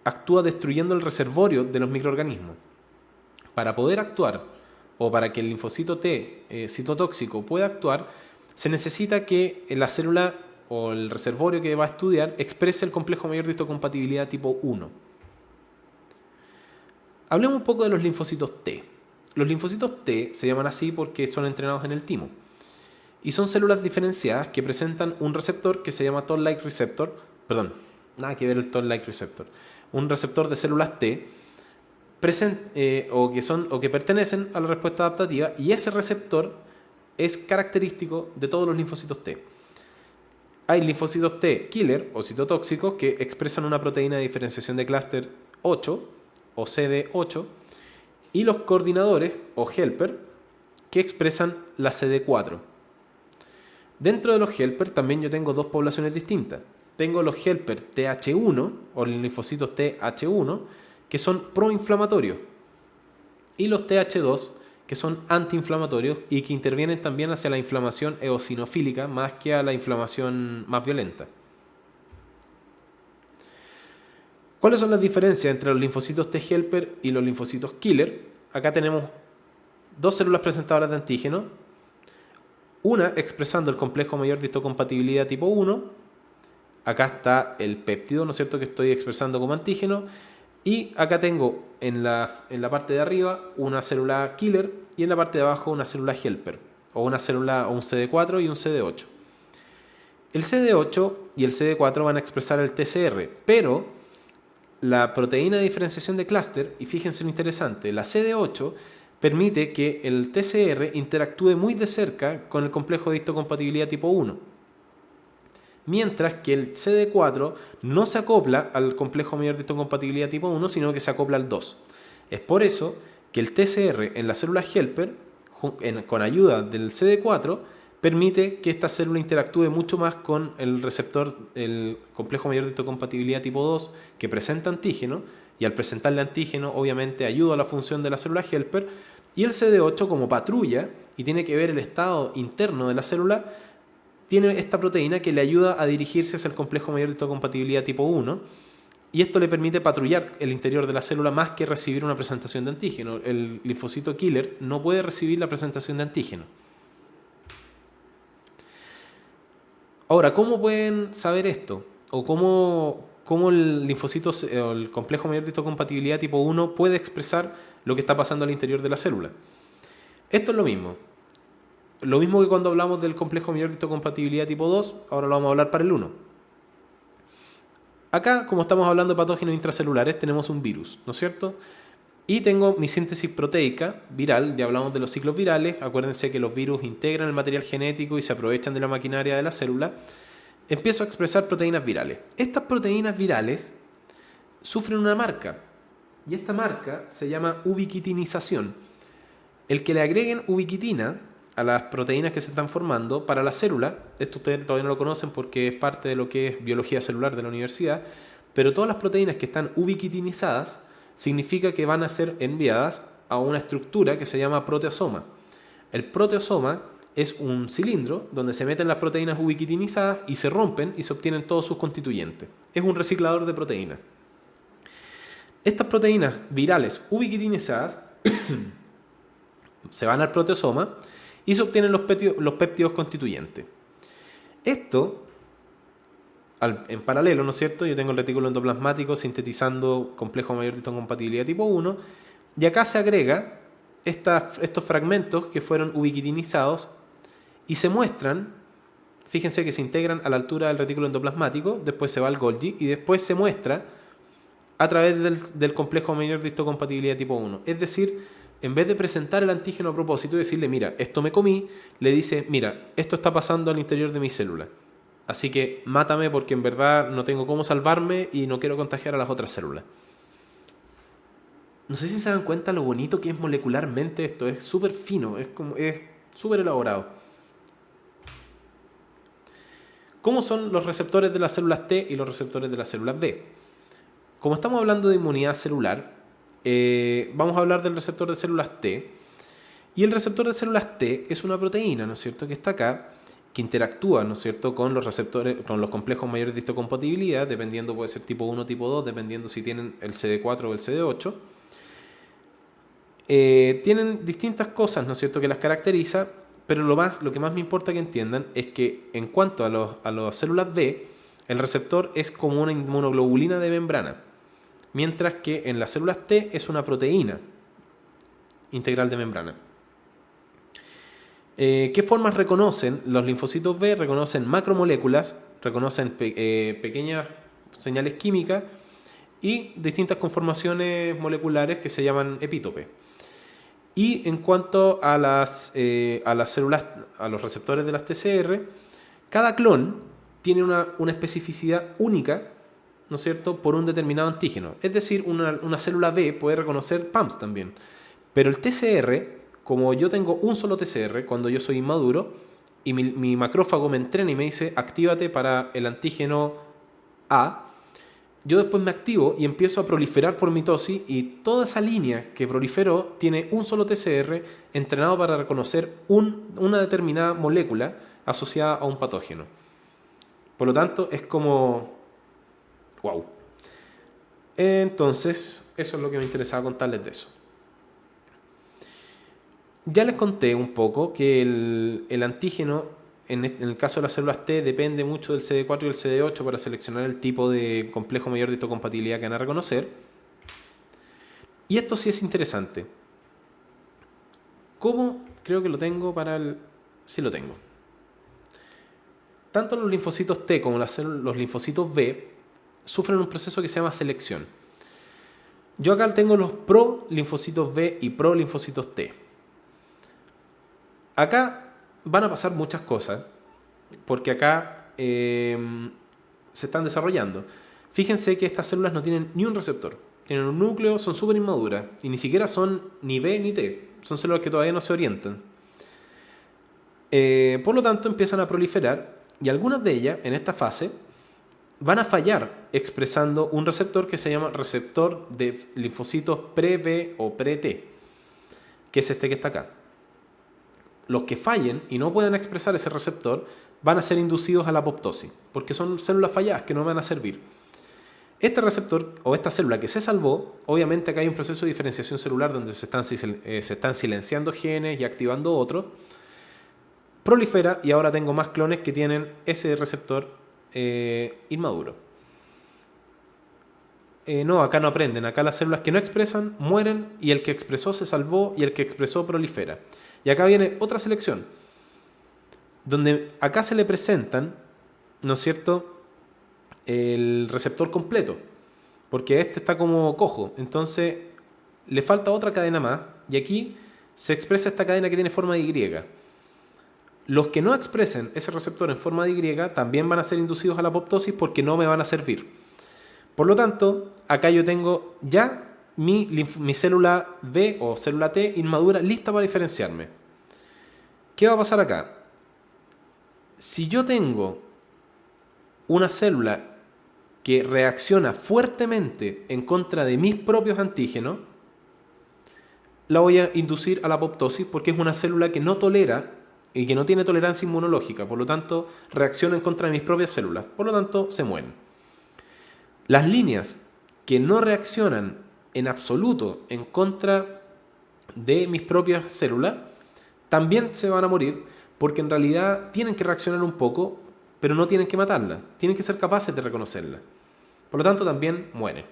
actúa destruyendo el reservorio de los microorganismos. Para poder actuar, o para que el linfocito T citotóxico pueda actuar, se necesita que la célula o el reservorio que va a estudiar exprese el complejo mayor de histocompatibilidad tipo 1. Hablemos un poco de los linfocitos T. Los linfocitos T se llaman así porque son entrenados en el timo. Y son células diferenciadas que presentan un receptor que se llama Toll-like receptor. Perdón, nada que ver el Toll-like receptor. Un receptor de células T que pertenecen a la respuesta adaptativa, y ese receptor es característico de todos los linfocitos T. Hay linfocitos T killer o citotóxicos que expresan una proteína de diferenciación de clúster 8 o CD8 y los coordinadores o helper que expresan la CD4. Dentro de los helper también yo tengo dos poblaciones distintas. Tengo los helper TH1 o los linfocitos TH1 que son proinflamatorios y los TH2 que son antiinflamatorios y que intervienen también hacia la inflamación eosinofílica más que a la inflamación más violenta. ¿Cuáles son las diferencias entre los linfocitos T helper y los linfocitos killer? Acá tenemos dos células presentadoras de antígeno, una expresando el complejo mayor de histocompatibilidad tipo 1, acá está el péptido, ¿no es cierto?, que estoy expresando como antígeno, y acá tengo en la parte de arriba una célula killer y en la parte de abajo una célula helper, o una célula o un CD4 y un CD8. El CD8 y el CD4 van a expresar el TCR, pero la proteína de diferenciación de clúster, y fíjense lo interesante, la CD8 permite que el TCR interactúe muy de cerca con el complejo de histocompatibilidad tipo 1, mientras que el CD4 no se acopla al complejo mayor de histocompatibilidad tipo 1, sino que se acopla al 2. Es por eso que el TCR en la célula helper, con ayuda del CD4, permite que esta célula interactúe mucho más con el receptor, el complejo mayor de histocompatibilidad tipo 2, que presenta antígeno, y al presentarle antígeno obviamente ayuda a la función de la célula helper, y el CD8 como patrulla y tiene que ver el estado interno de la célula, tiene esta proteína que le ayuda a dirigirse hacia el complejo mayor de histocompatibilidad tipo 1, y esto le permite patrullar el interior de la célula más que recibir una presentación de antígeno. El linfocito killer no puede recibir la presentación de antígeno. Ahora, ¿cómo pueden saber esto? ¿O cómo el linfocito o el complejo mayor de histocompatibilidad tipo 1 puede expresar lo que está pasando al interior de la célula? Esto es lo mismo. Lo mismo que cuando hablamos del complejo mayor de histocompatibilidad tipo 2, ahora lo vamos a hablar para el 1. Acá, como estamos hablando de patógenos intracelulares, tenemos un virus, ¿no es cierto? Y tengo mi síntesis proteica viral, ya hablamos de los ciclos virales, acuérdense que los virus integran el material genético y se aprovechan de la maquinaria de la célula. Empiezo a expresar proteínas virales. Estas proteínas virales sufren una marca, y esta marca se llama ubiquitinización. El que le agreguen ubiquitina a las proteínas que se están formando para la célula, esto ustedes todavía no lo conocen porque es parte de lo que es biología celular de la universidad, pero todas las proteínas que están ubiquitinizadas significa que van a ser enviadas a una estructura que se llama proteasoma. El proteasoma es un cilindro donde se meten las proteínas ubiquitinizadas y se rompen y se obtienen todos sus constituyentes. Es un reciclador de proteínas. Estas proteínas virales ubiquitinizadas se van al proteasoma y se obtienen los péptidos constituyentes. Esto, en paralelo, ¿no es cierto? Yo tengo el retículo endoplasmático sintetizando complejo mayor de histocompatibilidad tipo 1, y acá se agrega estos fragmentos que fueron ubiquitinizados y se muestran, fíjense que se integran a la altura del retículo endoplasmático, después se va al Golgi y después se muestra a través del complejo mayor de histocompatibilidad tipo 1. Es decir, en vez de presentar el antígeno a propósito y decirle, mira, esto me comí, le dice, mira, esto está pasando al interior de mi célula. Así que mátame porque en verdad no tengo cómo salvarme y no quiero contagiar a las otras células. No sé si se dan cuenta lo bonito que es molecularmente esto. Es súper fino, es súper elaborado. ¿Cómo son los receptores de las células T y los receptores de las células B? Como estamos hablando de inmunidad celular, vamos a hablar del receptor de células T. Y el receptor de células T es una proteína, ¿no es cierto?, que está acá, que interactúa, ¿no es cierto?, con los receptores, con los complejos mayores de histocompatibilidad, dependiendo, puede ser tipo 1 o tipo 2, dependiendo si tienen el CD4 o el CD8. Tienen distintas cosas, ¿no es cierto?, que las caracteriza, pero lo que más me importa que entiendan es que en cuanto a las células B, el receptor es como una inmunoglobulina de membrana, mientras que en las células T es una proteína integral de membrana. ¿Qué formas reconocen? Los linfocitos B reconocen macromoléculas, reconocen pequeñas señales químicas y distintas conformaciones moleculares que se llaman epítope. Y en cuanto a las células, a los receptores de las TCR, cada clon tiene una especificidad única, ¿no es cierto?, por un determinado antígeno. Es decir, una célula B puede reconocer PAMPs también. Pero el TCR, como yo tengo un solo TCR, cuando yo soy inmaduro, y mi macrófago me entrena y me dice actívate para el antígeno A, yo después me activo y empiezo a proliferar por mitosis y toda esa línea que proliferó tiene un solo TCR entrenado para reconocer una determinada molécula asociada a un patógeno. Por lo tanto, es como... ¡wow! Entonces, eso es lo que me interesaba contarles de eso. Ya les conté un poco que el antígeno, en el caso de las células T, depende mucho del CD4 y el CD8 para seleccionar el tipo de complejo mayor de histocompatibilidad que van a reconocer. Y esto sí es interesante. ¿Cómo? Creo que lo tengo para el... Sí lo tengo. Tanto los linfocitos T como los linfocitos B sufren un proceso que se llama selección. Yo acá tengo los pro-linfocitos B y pro-linfocitos T. Acá van a pasar muchas cosas, porque acá se están desarrollando. Fíjense que estas células no tienen ni un receptor. Tienen un núcleo, son súper inmaduras, y ni siquiera son ni B ni T. Son células que todavía no se orientan. Por lo tanto, empiezan a proliferar, y algunas de ellas, en esta fase, van a fallar expresando un receptor que se llama receptor de linfocitos pre-B o pre-T, que es este que está acá. Los que fallen y no puedan expresar ese receptor van a ser inducidos a la apoptosis, porque son células falladas que no van a servir. Este receptor o esta célula que se salvó, obviamente acá hay un proceso de diferenciación celular donde se están silenciando genes y activando otros, prolifera y ahora tengo más clones que tienen ese receptor inmaduro. No, acá no aprenden, acá las células que no expresan mueren y el que expresó se salvó y el que expresó prolifera. Y acá viene otra selección, donde acá se le presentan, ¿no es cierto?, el receptor completo, porque este está como cojo, entonces le falta otra cadena más, y aquí se expresa esta cadena que tiene forma de Y. Los que no expresen ese receptor en forma de Y también van a ser inducidos a la apoptosis porque no me van a servir. Por lo tanto, acá yo tengo ya mi célula B o célula T inmadura lista para diferenciarme. ¿Qué va a pasar acá? Si yo tengo una célula que reacciona fuertemente en contra de mis propios antígenos, la voy a inducir a la apoptosis porque es una célula que no tolera y que no tiene tolerancia inmunológica, por lo tanto reacciona en contra de mis propias células, por lo tanto se mueren. Las líneas que no reaccionan en absoluto en contra de mis propias células también se van a morir porque en realidad tienen que reaccionar un poco, pero no tienen que matarla, tienen que ser capaces de reconocerla. Por lo tanto también mueren.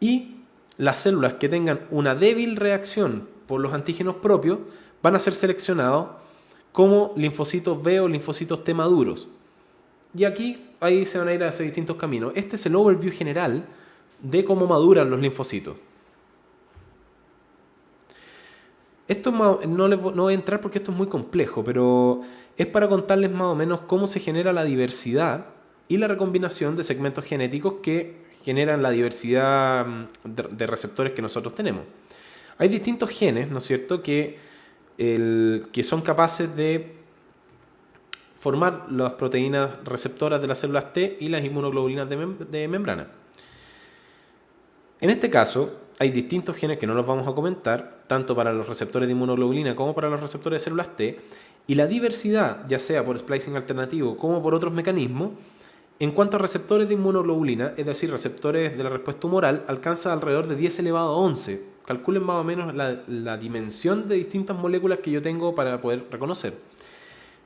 Y las células que tengan una débil reacción por los antígenos propios van a ser seleccionados como linfocitos B o linfocitos T maduros. Y aquí ahí se van a ir hacia distintos caminos. Este es el overview general de cómo maduran los linfocitos. Esto no voy a entrar porque esto es muy complejo, pero es para contarles más o menos cómo se genera la diversidad y la recombinación de segmentos genéticos que generan la diversidad de receptores que nosotros tenemos. Hay distintos genes, ¿no es cierto?, que son capaces de formar las proteínas receptoras de las células T y las inmunoglobulinas de membrana. En este caso, hay distintos genes que no los vamos a comentar, tanto para los receptores de inmunoglobulina como para los receptores de células T, y la diversidad, ya sea por splicing alternativo como por otros mecanismos, en cuanto a receptores de inmunoglobulina, es decir, receptores de la respuesta humoral, alcanza alrededor de 10 elevado a 11. Calculen más o menos la dimensión de distintas moléculas que yo tengo para poder reconocer.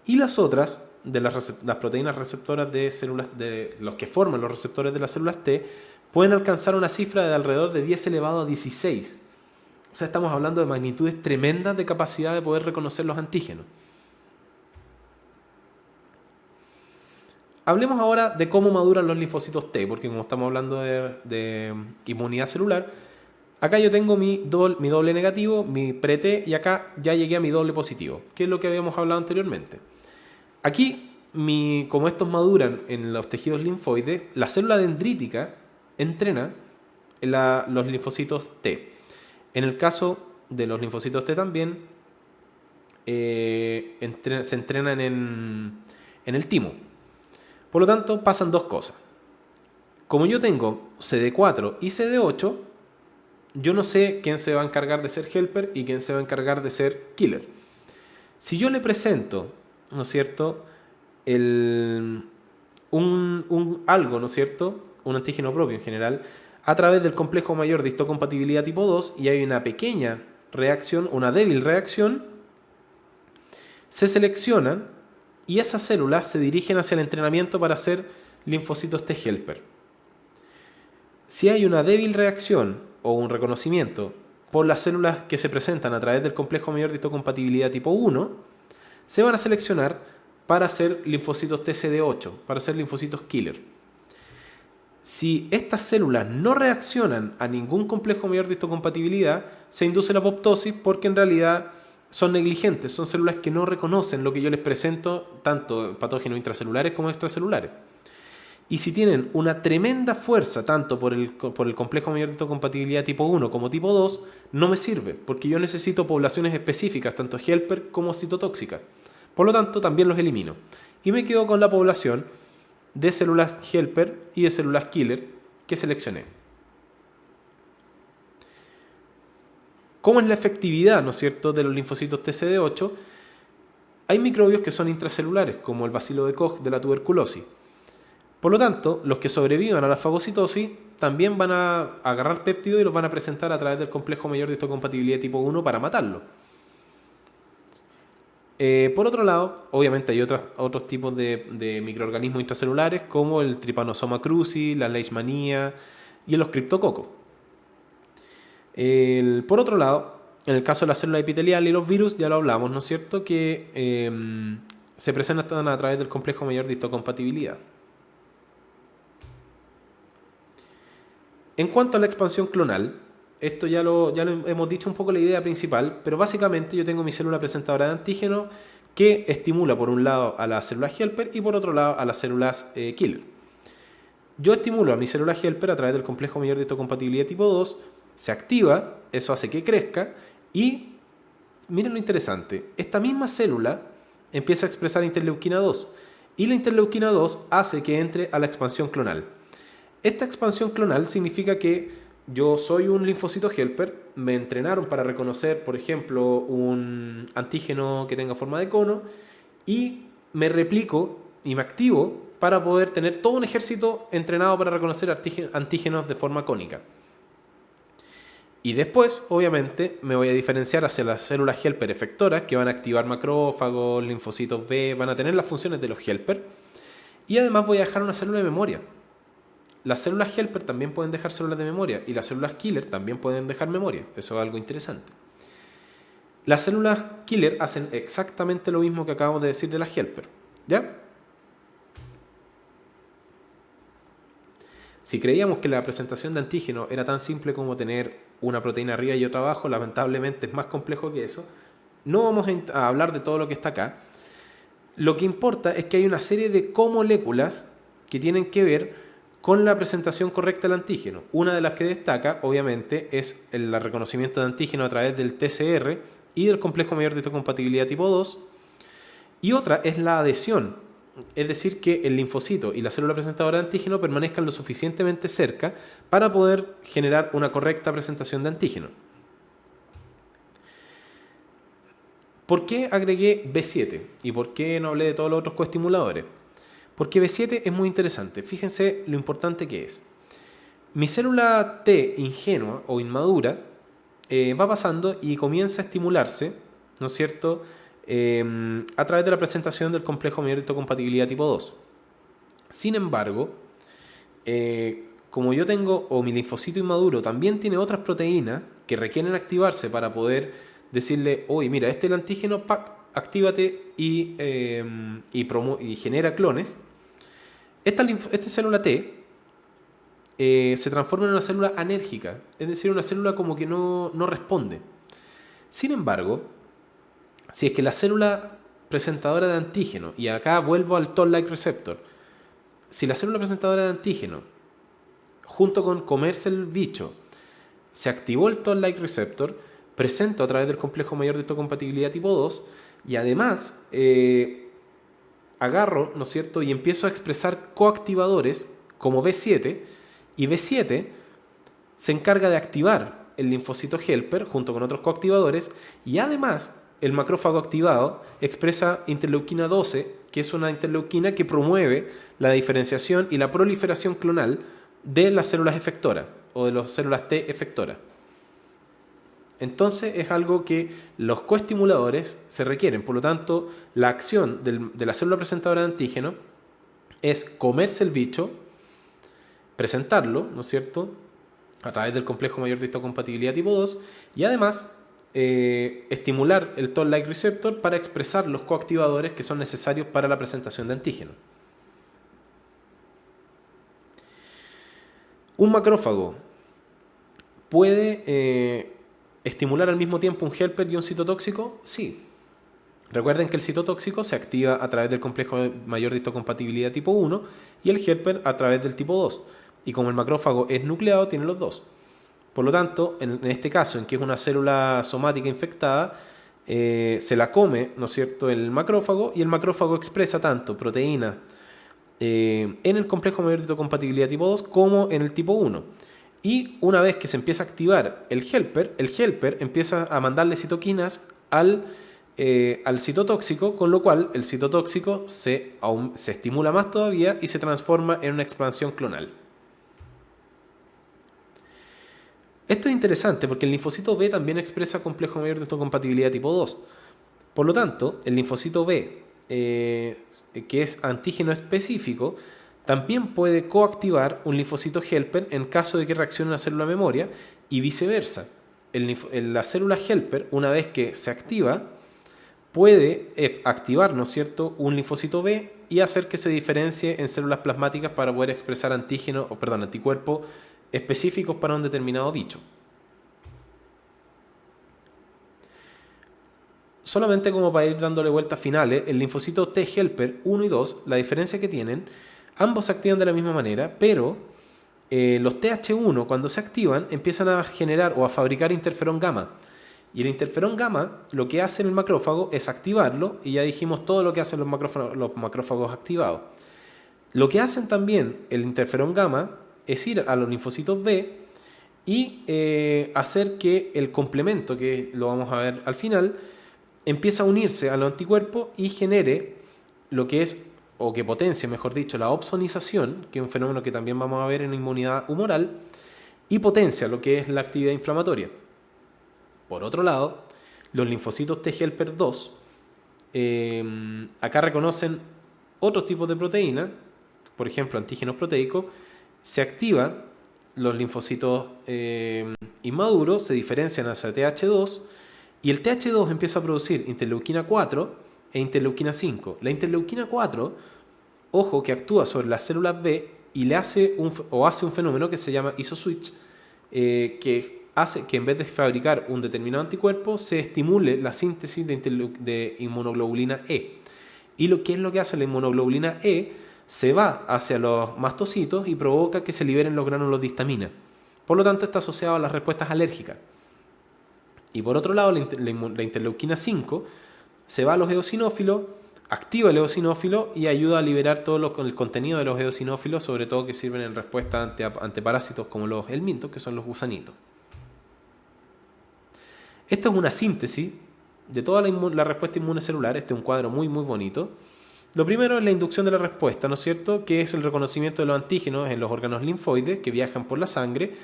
Y las otras, de las proteínas receptoras de células, de los que forman los receptores de las células T, pueden alcanzar una cifra de alrededor de 10 elevado a 16. O sea, estamos hablando de magnitudes tremendas de capacidad de poder reconocer los antígenos. Hablemos ahora de cómo maduran los linfocitos T, porque como estamos hablando de inmunidad celular, acá yo tengo mi doble negativo, mi pre-T, y acá ya llegué a mi doble positivo, que es lo que habíamos hablado anteriormente. Aquí, como estos maduran en los tejidos linfoides, la célula dendrítica entrena los linfocitos T. En el caso de los linfocitos T también, se entrenan en el timo. Por lo tanto, pasan dos cosas. Como yo tengo CD4 y CD8, yo no sé quién se va a encargar de ser helper y quién se va a encargar de ser killer. Si yo le presento, ¿no es cierto?, algo, ¿no es cierto?, un antígeno propio en general, a través del complejo mayor de histocompatibilidad tipo 2, y hay una pequeña reacción, una débil reacción, se seleccionan y esas células se dirigen hacia el entrenamiento para hacer linfocitos T helper. Si hay una débil reacción o un reconocimiento por las células que se presentan a través del complejo mayor de histocompatibilidad tipo 1, se van a seleccionar para hacer linfocitos TCD8, para hacer linfocitos killer. Si estas células no reaccionan a ningún complejo mayor de histocompatibilidad, se induce la apoptosis porque en realidad son negligentes, son células que no reconocen lo que yo les presento, tanto patógenos intracelulares como extracelulares. Y si tienen una tremenda fuerza, tanto por el complejo mayor de histocompatibilidad tipo 1 como tipo 2, no me sirve, porque yo necesito poblaciones específicas, tanto helper como citotóxicas. Por lo tanto, también los elimino. Y me quedo con la población de células helper y de células killer que seleccioné. ¿Cómo es la efectividad, ¿no es cierto?, de los linfocitos TCD8? Hay microbios que son intracelulares, como el bacilo de Koch de la tuberculosis. Por lo tanto, los que sobrevivan a la fagocitosis también van a agarrar péptidos y los van a presentar a través del complejo mayor de histocompatibilidad tipo 1 para matarlo. Por otro lado, obviamente hay otros tipos de microorganismos intracelulares como el Trypanosoma cruzi, la Leishmania y los criptococos. Por otro lado, en el caso de la célula epitelial y los virus, ya lo hablamos, ¿no es cierto?, que se presentan a través del complejo mayor de histocompatibilidad. En cuanto a la expansión clonal, esto ya lo hemos dicho un poco la idea principal, pero básicamente yo tengo mi célula presentadora de antígeno que estimula por un lado a las células helper y por otro lado a las células killer. Yo estimulo a mi célula helper a través del complejo mayor de histocompatibilidad tipo 2, se activa, eso hace que crezca y, miren lo interesante, esta misma célula empieza a expresar interleuquina 2 y la interleuquina 2 hace que entre a la expansión clonal. Esta expansión clonal significa que yo soy un linfocito helper, me entrenaron para reconocer, por ejemplo, un antígeno que tenga forma de cono y me replico y me activo para poder tener todo un ejército entrenado para reconocer antígenos de forma cónica. Y después, obviamente, me voy a diferenciar hacia las células helper efectoras que van a activar macrófagos, linfocitos B, van a tener las funciones de los helper. Y además voy a dejar una célula de memoria. Las células helper también pueden dejar células de memoria y las células killer también pueden dejar memoria. Eso es algo interesante. Las células killer hacen exactamente lo mismo que acabamos de decir de las helper. ¿Ya? Si creíamos que la presentación de antígeno era tan simple como tener una proteína arriba y otra abajo, lamentablemente es más complejo que eso. No vamos a hablar de todo lo que está acá. Lo que importa es que hay una serie de comoléculas que tienen que ver con la presentación correcta del antígeno. Una de las que destaca, obviamente, es el reconocimiento de antígeno a través del TCR y del complejo mayor de histocompatibilidad tipo 2. Y otra es la adhesión, es decir, que el linfocito y la célula presentadora de antígeno permanezcan lo suficientemente cerca para poder generar una correcta presentación de antígeno. ¿Por qué agregué B7? ¿Y por qué no hablé de todos los otros coestimuladores? Porque B7 es muy interesante. Fíjense lo importante que es. Mi célula T ingenua o inmadura va pasando y comienza a estimularse, ¿no es cierto?, a través de la presentación del complejo mayor de histocompatibilidad tipo 2. Sin embargo, como yo tengo, o mi linfocito inmaduro también tiene otras proteínas que requieren activarse para poder decirle, oye, mira, este es el antígeno, actívate y genera clones. Esta célula T se transforma en una célula anérgica, es decir, una célula como que no responde. Sin embargo, si es que la célula presentadora de antígeno, y acá vuelvo al Toll-like receptor, si la célula presentadora de antígeno, junto con comerse el bicho, se activó el Toll-like receptor, presento a través del complejo mayor de histocompatibilidad tipo 2, Y además, agarro, ¿no es cierto?, y empiezo a expresar coactivadores como B7, y B7 se encarga de activar el linfocito helper junto con otros coactivadores, y además el macrófago activado expresa interleuquina 12, que es una interleuquina que promueve la diferenciación y la proliferación clonal de las células efectoras o de las células T efectoras. Entonces es algo que los coestimuladores se requieren. Por lo tanto, la acción de la célula presentadora de antígeno es comerse el bicho, presentarlo, ¿no es cierto?, a través del complejo mayor de histocompatibilidad tipo 2, y además estimular el Toll-like receptor para expresar los coactivadores que son necesarios para la presentación de antígeno. Un macrófago puede estimular al mismo tiempo un helper y un citotóxico. Sí. Recuerden que el citotóxico se activa a través del complejo mayor de histocompatibilidad tipo 1 y el helper a través del tipo 2. Y como el macrófago es nucleado, tiene los dos. Por lo tanto, en este caso, en que es una célula somática infectada, se la come, ¿no es cierto?, el macrófago, y el macrófago expresa tanto proteínas en el complejo mayor de histocompatibilidad tipo 2 como en el tipo 1. Y una vez que se empieza a activar el helper empieza a mandarle citoquinas al citotóxico, con lo cual el citotóxico se estimula más todavía y se transforma en una expansión clonal. Esto es interesante porque el linfocito B también expresa complejo mayor de histocompatibilidad tipo 2. Por lo tanto, el linfocito B, que es antígeno específico, también puede coactivar un linfocito helper en caso de que reaccione una célula memoria, y viceversa. La célula helper, una vez que se activa, puede activar, ¿no es cierto?, un linfocito B y hacer que se diferencie en células plasmáticas para poder expresar anticuerpos específicos para un determinado bicho. Solamente como para ir dándole vueltas finales, el linfocito T helper 1 y 2, la diferencia que tienen, ambos se activan de la misma manera, pero los TH1 cuando se activan empiezan a generar o a fabricar interferón gamma. Y el interferón gamma lo que hace en el macrófago es activarlo, y ya dijimos todo lo que hacen los macrófagos activados. Lo que hacen también el interferón gamma es ir a los linfocitos B y hacer que el complemento, que lo vamos a ver al final, empiece a unirse a los anticuerpos y genere lo que es, o que potencie, mejor dicho, la opsonización, que es un fenómeno que también vamos a ver en inmunidad humoral, y potencia lo que es la actividad inflamatoria. Por otro lado, los linfocitos T helper 2 acá reconocen otros tipos de proteínas, por ejemplo antígenos proteicos. Se activa los linfocitos inmaduros, se diferencian hacia TH2, y el TH2 empieza a producir interleuquina 4 e interleuquina 5. La interleuquina 4, ojo, que actúa sobre las células B y le hace un fenómeno que se llama isoswitch, que hace que en vez de fabricar un determinado anticuerpo se estimule la síntesis de inmunoglobulina E. Y ¿qué es lo que hace la inmunoglobulina E? Se va hacia los mastocitos y provoca que se liberen los gránulos de histamina. Por lo tanto, está asociado a las respuestas alérgicas. Y por otro lado, la interleuquina 5 se va a los eosinófilos, activa el eosinófilo y ayuda a liberar todo el contenido de los eosinófilos, sobre todo que sirven en respuesta ante parásitos como los helmintos, que son los gusanitos. Esta es una síntesis de toda la respuesta inmune celular. Este es un cuadro muy muy bonito. Lo primero es la inducción de la respuesta, ¿no es cierto?, que es el reconocimiento de los antígenos en los órganos linfoides que viajan por la sangre.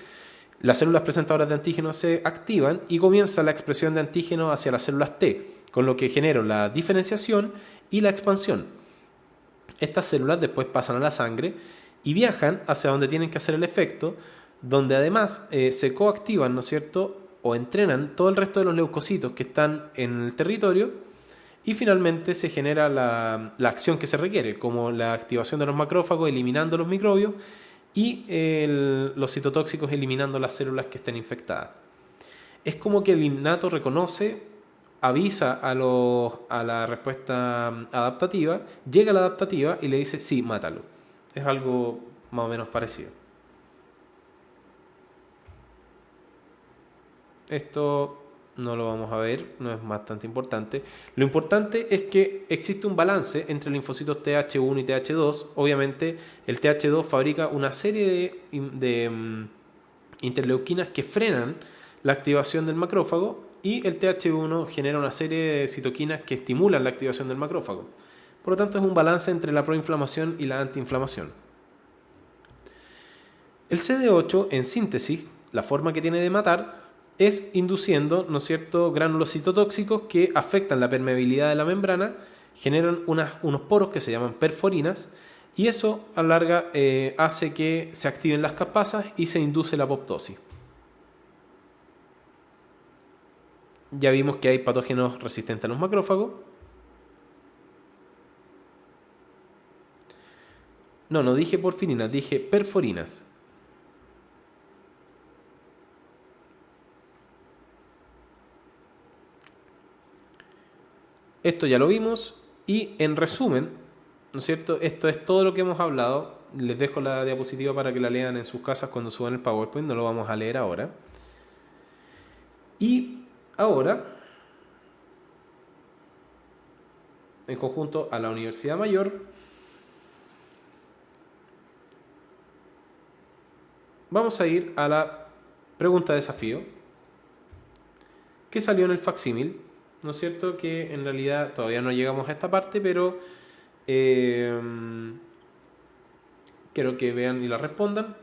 Las células presentadoras de antígenos se activan y comienza la expresión de antígenos hacia las células T, con lo que genera la diferenciación y la expansión. Estas células después pasan a la sangre y viajan hacia donde tienen que hacer el efecto, donde además se coactivan, ¿no es cierto?, o entrenan todo el resto de los leucocitos que están en el territorio, y finalmente se genera la acción que se requiere, como la activación de los macrófagos eliminando los microbios y los citotóxicos eliminando las células que estén infectadas. Es como que el innato reconoce, avisa a la respuesta adaptativa, llega a la adaptativa y le dice, sí, mátalo. Es algo más o menos parecido. Esto no lo vamos a ver, no es bastante importante. Lo importante es que existe un balance entre linfocitos Th1 y Th2. Obviamente el Th2 fabrica una serie de interleuquinas que frenan la activación del macrófago y el Th1 genera una serie de citoquinas que estimulan la activación del macrófago. Por lo tanto es un balance entre la proinflamación y la antiinflamación. El CD8, en síntesis, la forma que tiene de matar es induciendo, ¿no es cierto?, gránulos citotóxicos que afectan la permeabilidad de la membrana, generan unos poros que se llaman perforinas, y eso a la larga hace que se activen las caspasas y se induce la apoptosis. Ya vimos que hay patógenos resistentes a los macrófagos. No dije porfirinas, dije perforinas. Esto ya lo vimos y en resumen, ¿no es cierto? Esto es todo lo que hemos hablado. Les dejo la diapositiva para que la lean en sus casas cuando suban el PowerPoint, no lo vamos a leer ahora. Y ahora, en conjunto a la Universidad Mayor, vamos a ir a la pregunta de desafío que salió en el facsímil, ¿no es cierto? Que en realidad todavía no llegamos a esta parte, pero quiero que vean y la respondan.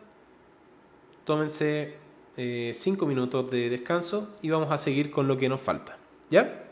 Tómense 5 minutos de descanso y vamos a seguir con lo que nos falta. ¿Ya?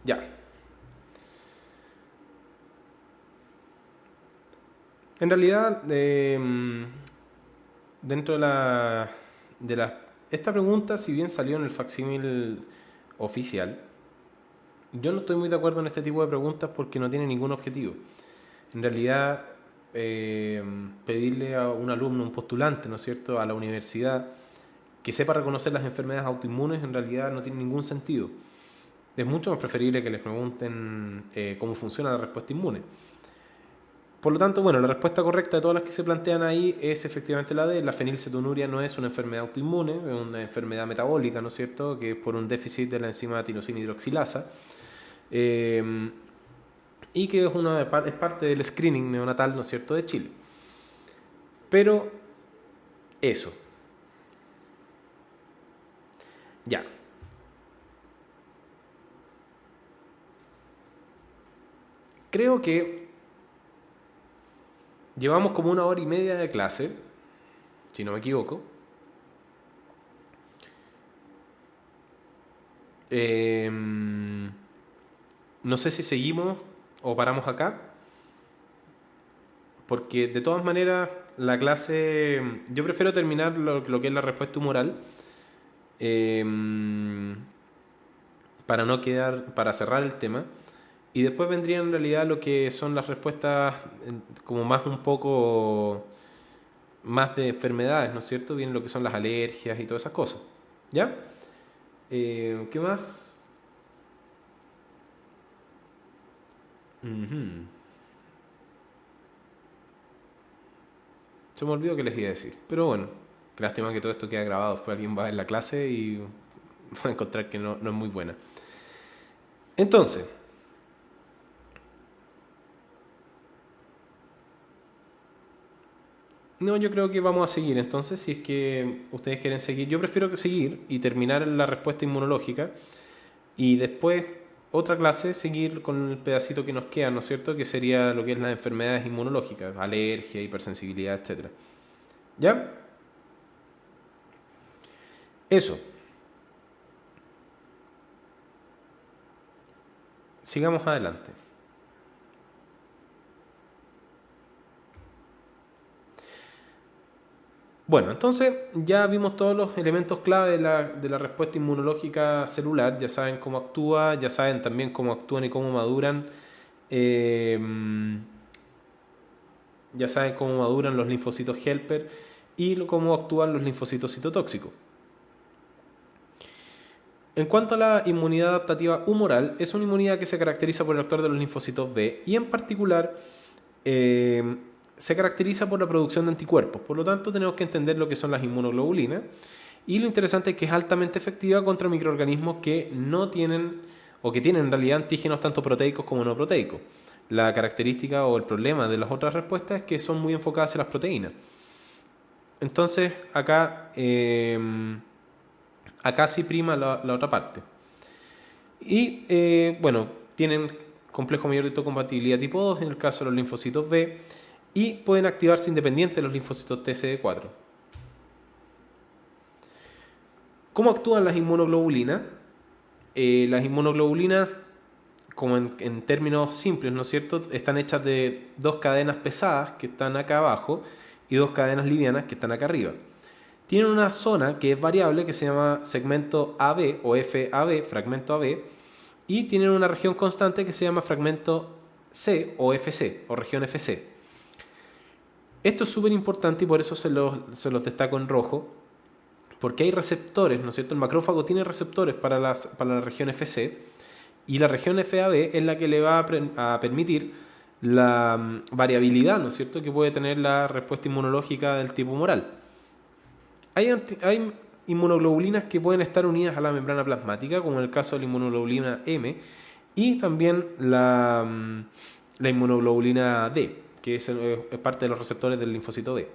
Ya. En realidad, dentro esta pregunta, si bien salió en el facsímil oficial, yo no estoy muy de acuerdo en este tipo de preguntas porque no tiene ningún objetivo. En realidad, pedirle a un alumno, un postulante, ¿no es cierto?, a la universidad que sepa reconocer las enfermedades autoinmunes, en realidad no tiene ningún sentido. Es mucho más preferible que les pregunten cómo funciona la respuesta inmune. Por lo tanto, bueno, la respuesta correcta de todas las que se plantean ahí es efectivamente la D. La fenilcetonuria no es una enfermedad autoinmune, es una enfermedad metabólica, ¿no es cierto?, que es por un déficit de la enzima tinosina hidroxilasa. Y que es parte del screening neonatal, ¿no es cierto?, de Chile. Pero eso. Ya. Creo que llevamos como 1 hora y media de clase, si no me equivoco. No sé si seguimos o paramos acá, porque de todas maneras la clase, yo prefiero terminar lo que es la respuesta humoral, para no quedar, para cerrar el tema, y después vendría en realidad lo que son las respuestas como más un poco más de enfermedades, ¿no es cierto? Vienen lo que son las alergias y todas esas cosas. ¿Ya? ¿Qué más? Ujú. Se me olvidó que les iba a decir. Pero bueno, lástima que todo esto queda grabado. Después alguien va a ver la clase y va a encontrar que no es muy buena. Entonces, no, yo creo que vamos a seguir. Entonces, si es que ustedes quieren seguir, yo prefiero que seguir y terminar la respuesta inmunológica y después otra clase seguir con el pedacito que nos queda, ¿no es cierto? Que sería lo que es las enfermedades inmunológicas, alergia, hipersensibilidad, etcétera. ¿Ya? Eso. Sigamos adelante. Bueno, entonces ya vimos todos los elementos clave de la respuesta inmunológica celular, ya saben cómo actúa, ya saben también cómo actúan y cómo maduran, eh, ya saben cómo maduran los linfocitos helper y cómo actúan los linfocitos citotóxicos. En cuanto a la inmunidad adaptativa humoral, es una inmunidad que se caracteriza por el actuar de los linfocitos B y en particular se caracteriza por la producción de anticuerpos. Por lo tanto, tenemos que entender lo que son las inmunoglobulinas y lo interesante es que es altamente efectiva contra microorganismos que no tienen o que tienen en realidad antígenos tanto proteicos como no proteicos. La característica o el problema de las otras respuestas es que son muy enfocadas en las proteínas. Entonces, acá sí prima la otra parte. Y bueno, tienen complejo mayor de histocompatibilidad tipo 2 en el caso de los linfocitos B y pueden activarse independientes de los linfocitos TCD4. ¿Cómo actúan las inmunoglobulinas? Las inmunoglobulinas, como en términos simples, ¿no es cierto?, están hechas de 2 cadenas pesadas que están acá abajo y 2 cadenas livianas que están acá arriba. Tienen una zona que es variable que se llama segmento AB o FAB, fragmento AB, y tienen una región constante que se llama fragmento C o FC o región FC. Esto es súper importante y por eso se los destaco en rojo, porque hay receptores, ¿no es cierto? El macrófago tiene receptores para la región FC y la región FAB es la que le va a permitir la variabilidad, ¿no es cierto?, que puede tener la respuesta inmunológica del tipo humoral. Hay inmunoglobulinas que pueden estar unidas a la membrana plasmática, como en el caso de la inmunoglobulina M, y también la inmunoglobulina D, que es parte de los receptores del linfocito B.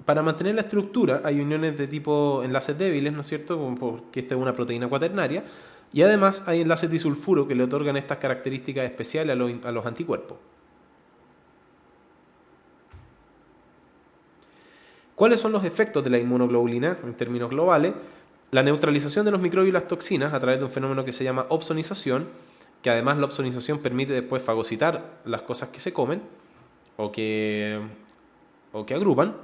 Para mantener la estructura hay uniones de tipo enlaces débiles, ¿no es cierto?, porque esta es una proteína cuaternaria, y además hay enlaces disulfuro que le otorgan estas características especiales a los anticuerpos. ¿Cuáles son los efectos de la inmunoglobulina en términos globales? La neutralización de los microbios y las toxinas a través de un fenómeno que se llama opsonización, que además la opsonización permite después fagocitar las cosas que se comen. o que, o que agrupan,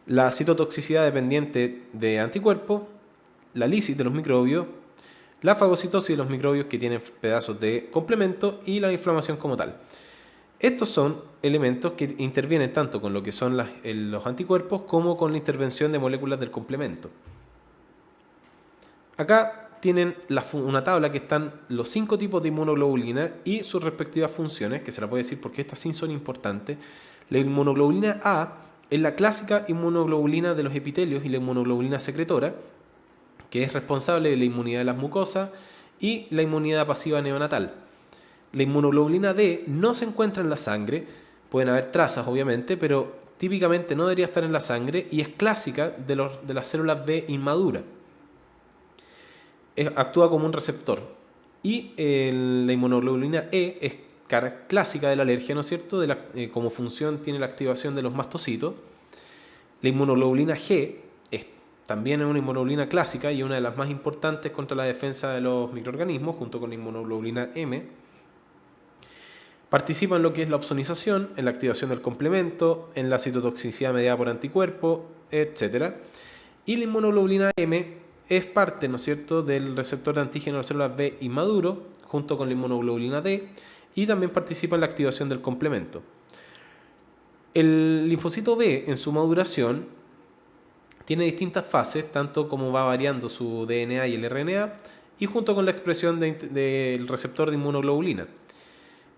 la citotoxicidad dependiente de anticuerpos, la lisis de los microbios, la fagocitosis de los microbios que tienen pedazos de complemento y la inflamación como tal. Estos son elementos que intervienen tanto con lo que son los anticuerpos como con la intervención de moléculas del complemento. Acá tienen una tabla que están los 5 tipos de inmunoglobulina y sus respectivas funciones, que se las voy a decir porque estas sí son importantes. La inmunoglobulina A es la clásica inmunoglobulina de los epitelios y la inmunoglobulina secretora, que es responsable de la inmunidad de las mucosas y la inmunidad pasiva neonatal. La inmunoglobulina D no se encuentra en la sangre, pueden haber trazas obviamente, pero típicamente no debería estar en la sangre y es clásica de las células B inmaduras. Actúa como un receptor. Y la inmunoglobulina E es clásica de la alergia, ¿no es cierto? Como función tiene la activación de los mastocitos. La inmunoglobulina G también es una inmunoglobulina clásica y una de las más importantes contra la defensa de los microorganismos, junto con la inmunoglobulina M. Participa en lo que es la opsonización, en la activación del complemento, en la citotoxicidad mediada por anticuerpos, etc. Y la inmunoglobulina M es parte, ¿no es cierto?, del receptor de antígeno de las células B inmaduro, junto con la inmunoglobulina D, y también participa en la activación del complemento. El linfocito B, en su maduración, tiene distintas fases, tanto como va variando su DNA y el RNA, y junto con la expresión del receptor de inmunoglobulina.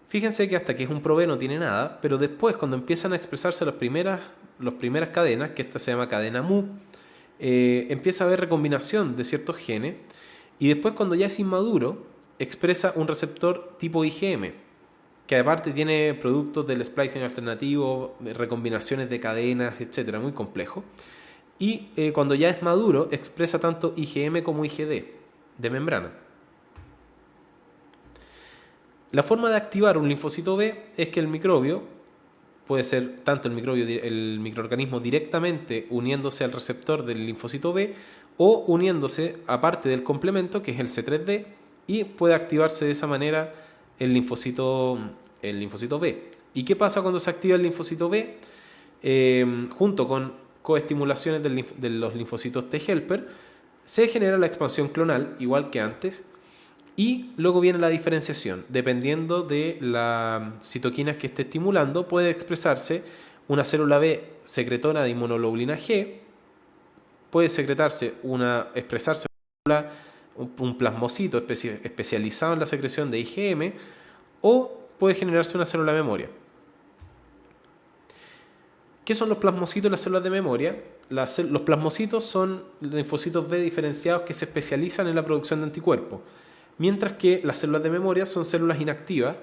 Fíjense que hasta que es un probé no tiene nada, pero después cuando empiezan a expresarse las primeras cadenas, que esta se llama cadena Mu, empieza a haber recombinación de ciertos genes, y después cuando ya es inmaduro, expresa un receptor tipo IgM, que aparte tiene productos del splicing alternativo, recombinaciones de cadenas, etcétera, muy complejo. Y cuando ya es maduro, expresa tanto IgM como IgD de membrana. La forma de activar un linfocito B es que el microbio, puede ser tanto el microorganismo directamente uniéndose al receptor del linfocito B o uniéndose aparte del complemento, que es el C3D, y puede activarse de esa manera el linfocito B. ¿Y qué pasa cuando se activa el linfocito B? Junto con coestimulaciones de los linfocitos T helper, se genera la expansión clonal, igual que antes, y luego viene la diferenciación. Dependiendo de las citoquinas que esté estimulando, puede expresarse una célula B secretora de inmunoglobulina G, puede expresarse una célula, un plasmocito especializado en la secreción de IgM, o puede generarse una célula de memoria. ¿Qué son los plasmocitos y las células de memoria? Los plasmocitos son linfocitos B diferenciados que se especializan en la producción de anticuerpos, mientras que las células de memoria son células inactivas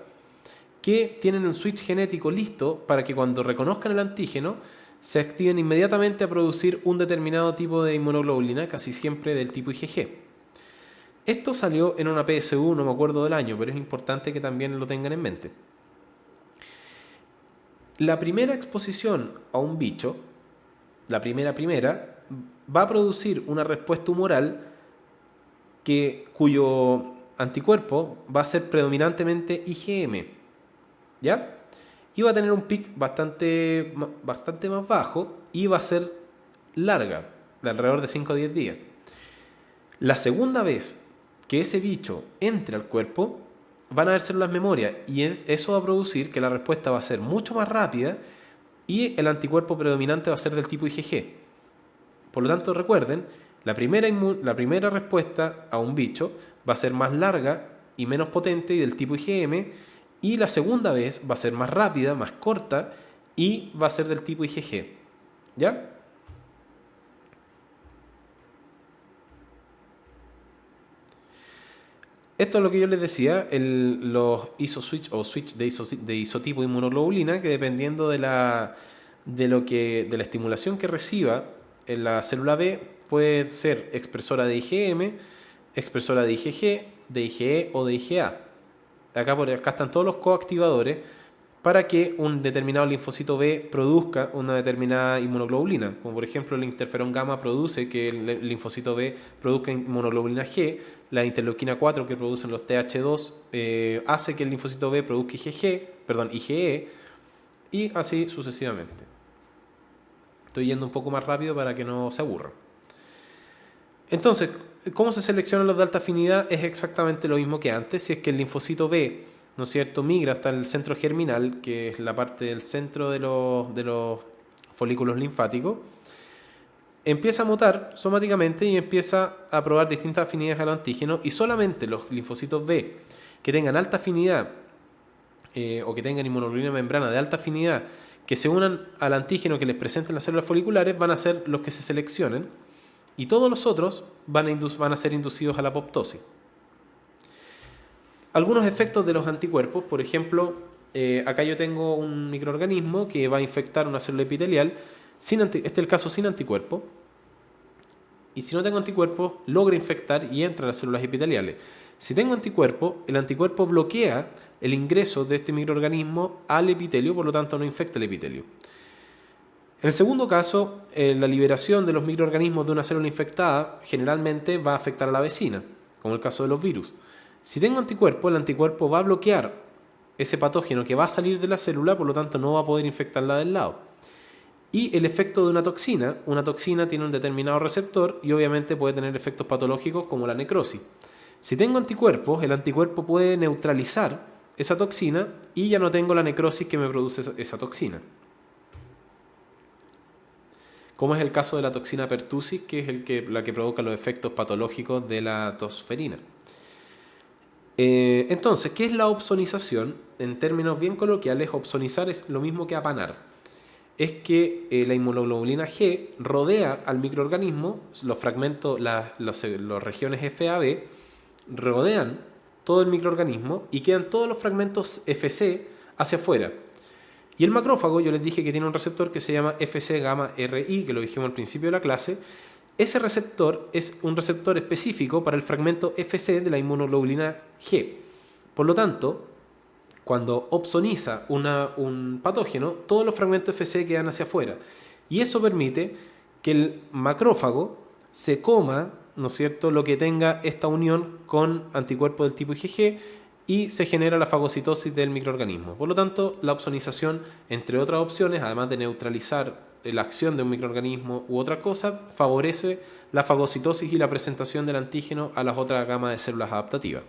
que tienen un switch genético listo para que cuando reconozcan el antígeno se activen inmediatamente a producir un determinado tipo de inmunoglobulina, casi siempre del tipo IgG. Esto salió en una PSU, no me acuerdo del año, pero es importante que también lo tengan en mente. La primera exposición a un bicho, la primera, va a producir una respuesta humoral cuyo anticuerpo va a ser predominantemente IgM, ¿ya? Y va a tener un pic bastante más bajo y va a ser larga, de alrededor de 5 a 10 días. La segunda vez que ese bicho entre al cuerpo, van a haber células memoria y eso va a producir que la respuesta va a ser mucho más rápida y el anticuerpo predominante va a ser del tipo IgG. Por lo tanto, recuerden, la primera respuesta a un bicho va a ser más larga y menos potente y del tipo IgM, y la segunda vez va a ser más rápida, más corta y va a ser del tipo IgG. ¿Ya? Esto es lo que yo les decía, los isoswitch o switch de isotipo inmunoglobulina, que dependiendo de la estimulación que reciba en la célula B, puede ser expresora de IgM, expresora de IgG, de IgE o de IgA. Acá están todos los coactivadores para que un determinado linfocito B produzca una determinada inmunoglobulina. Como por ejemplo el interferón gamma produce que el linfocito B produzca inmunoglobulina G, la interleuquina 4 que producen los TH2 hace que el linfocito B produzca IgE, y así sucesivamente. Estoy yendo un poco más rápido para que no se aburran. Entonces, ¿cómo se seleccionan los de alta afinidad? Es exactamente lo mismo que antes. Si es que el linfocito B, ¿no es cierto?, migra hasta el centro germinal, que es la parte del centro de los folículos linfáticos, empieza a mutar somáticamente y empieza a probar distintas afinidades a los antígenos, y solamente los linfocitos B que tengan alta afinidad o que tengan inmunoglobulina de membrana de alta afinidad que se unan al antígeno que les presenten las células foliculares van a ser los que se seleccionen, y todos los otros van a ser inducidos a la apoptosis. Algunos efectos de los anticuerpos, por ejemplo, acá yo tengo un microorganismo que va a infectar una célula epitelial, este es el caso sin anticuerpo, y si no tengo anticuerpos, logra infectar y entra a las células epiteliales. Si tengo anticuerpo, el anticuerpo bloquea el ingreso de este microorganismo al epitelio, por lo tanto no infecta el epitelio. En el segundo caso, la liberación de los microorganismos de una célula infectada generalmente va a afectar a la vecina, como el caso de los virus. Si tengo anticuerpo, el anticuerpo va a bloquear ese patógeno que va a salir de la célula, por lo tanto no va a poder infectar la del lado. Y el efecto de una toxina tiene un determinado receptor y obviamente puede tener efectos patológicos como la necrosis. Si tengo anticuerpos, el anticuerpo puede neutralizar esa toxina y ya no tengo la necrosis que me produce esa toxina. Como es el caso de la toxina pertussis, que es la que provoca los efectos patológicos de la tosferina. Entonces, ¿qué es la opsonización? En términos bien coloquiales, opsonizar es lo mismo que apanar. Es que la inmunoglobulina G rodea al microorganismo, los fragmentos, las regiones FAB, rodean todo el microorganismo y quedan todos los fragmentos FC hacia afuera. Y el macrófago, yo les dije que tiene un receptor que se llama Fc gamma RI, que lo dijimos al principio de la clase. Ese receptor es un receptor específico para el fragmento Fc de la inmunoglobulina G. Por lo tanto, cuando opsoniza un patógeno, todos los fragmentos Fc quedan hacia afuera. Y eso permite que el macrófago se coma, ¿no es cierto?, lo que tenga esta unión con anticuerpos del tipo IgG, y se genera la fagocitosis del microorganismo. Por lo tanto, la opsonización, entre otras opciones, además de neutralizar la acción de un microorganismo u otra cosa, favorece la fagocitosis y la presentación del antígeno a las otras gamas de células adaptativas.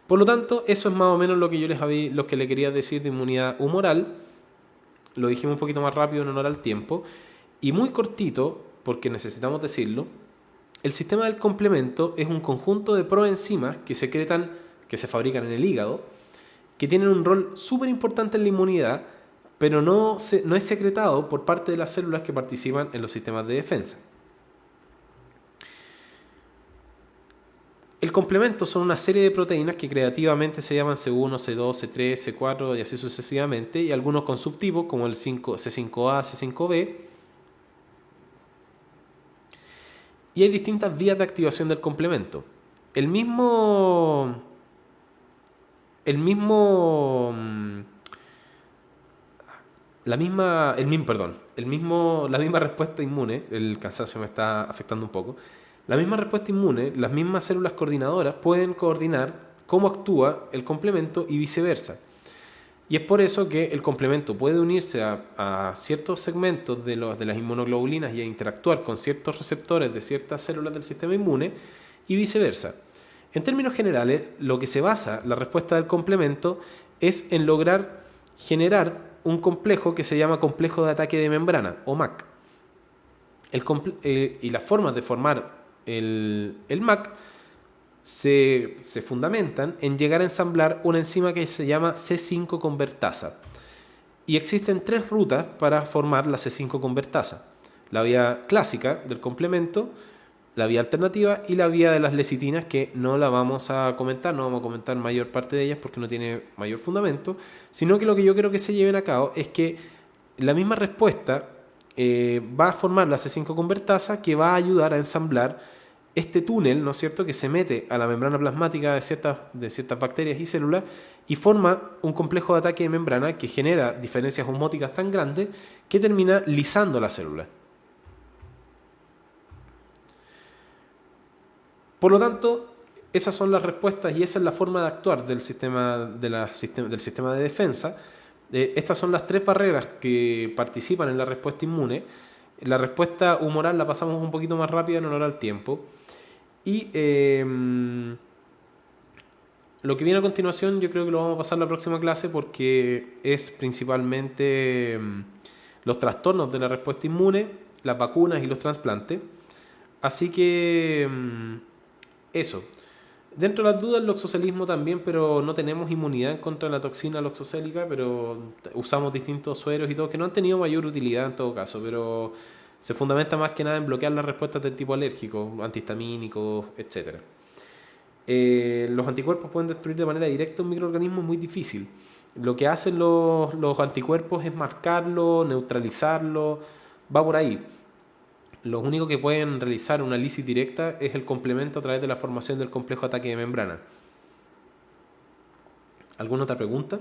Por lo tanto, eso es más o menos lo que yo lo que le quería decir de inmunidad humoral. Lo dijimos un poquito más rápido en honor al tiempo. Y muy cortito, porque necesitamos decirlo, el sistema del complemento es un conjunto de proenzimas que se fabrican en el hígado, que tienen un rol súper importante en la inmunidad, pero no es secretado por parte de las células que participan en los sistemas de defensa. El complemento son una serie de proteínas que creativamente se llaman C1, C2, C3, C4 y así sucesivamente, y algunos con subtipos como el C5A, C5B. Y hay distintas vías de activación del complemento. La misma respuesta inmune, el cansancio me está afectando un poco, la misma respuesta inmune, las mismas células coordinadoras pueden coordinar cómo actúa el complemento y viceversa. Y es por eso que el complemento puede unirse a ciertos segmentos de las inmunoglobulinas y a interactuar con ciertos receptores de ciertas células del sistema inmune y viceversa. En términos generales, lo que se basa la respuesta del complemento es en lograr generar un complejo que se llama complejo de ataque de membrana, o MAC. Y las formas de formar el MAC se fundamentan en llegar a ensamblar una enzima que se llama C5 convertasa. Y existen 3 rutas para formar la C5 convertasa: la vía clásica del complemento, la vía alternativa y la vía de las lecitinas, que no vamos a comentar mayor parte de ellas porque no tiene mayor fundamento, sino que lo que yo quiero que se lleven a cabo es que la misma respuesta va a formar la C5 convertasa, que va a ayudar a ensamblar este túnel, ¿no es cierto?, que se mete a la membrana plasmática de ciertas bacterias y células y forma un complejo de ataque de membrana que genera diferencias osmóticas tan grandes que termina lisando la célula. Por lo tanto, esas son las respuestas y esa es la forma de actuar del sistema del sistema de defensa. Estas son las tres barreras que participan en la respuesta inmune. La respuesta humoral la pasamos un poquito más rápida en honor al tiempo. Y lo que viene a continuación yo creo que lo vamos a pasar la próxima clase porque es principalmente los trastornos de la respuesta inmune, las vacunas y los trasplantes. Así que eso. Dentro de las dudas, el loxocelismo también, pero no tenemos inmunidad contra la toxina loxocélica, pero usamos distintos sueros y todo, que no han tenido mayor utilidad en todo caso, pero se fundamenta más que nada en bloquear las respuestas del tipo alérgico, antihistamínicos, etcétera. Los anticuerpos pueden destruir de manera directa un microorganismo, es muy difícil. Lo que hacen los anticuerpos es marcarlo, neutralizarlo, va por ahí. Lo único que pueden realizar una lisis directa es el complemento a través de la formación del complejo de ataque de membrana. ¿Alguna otra pregunta?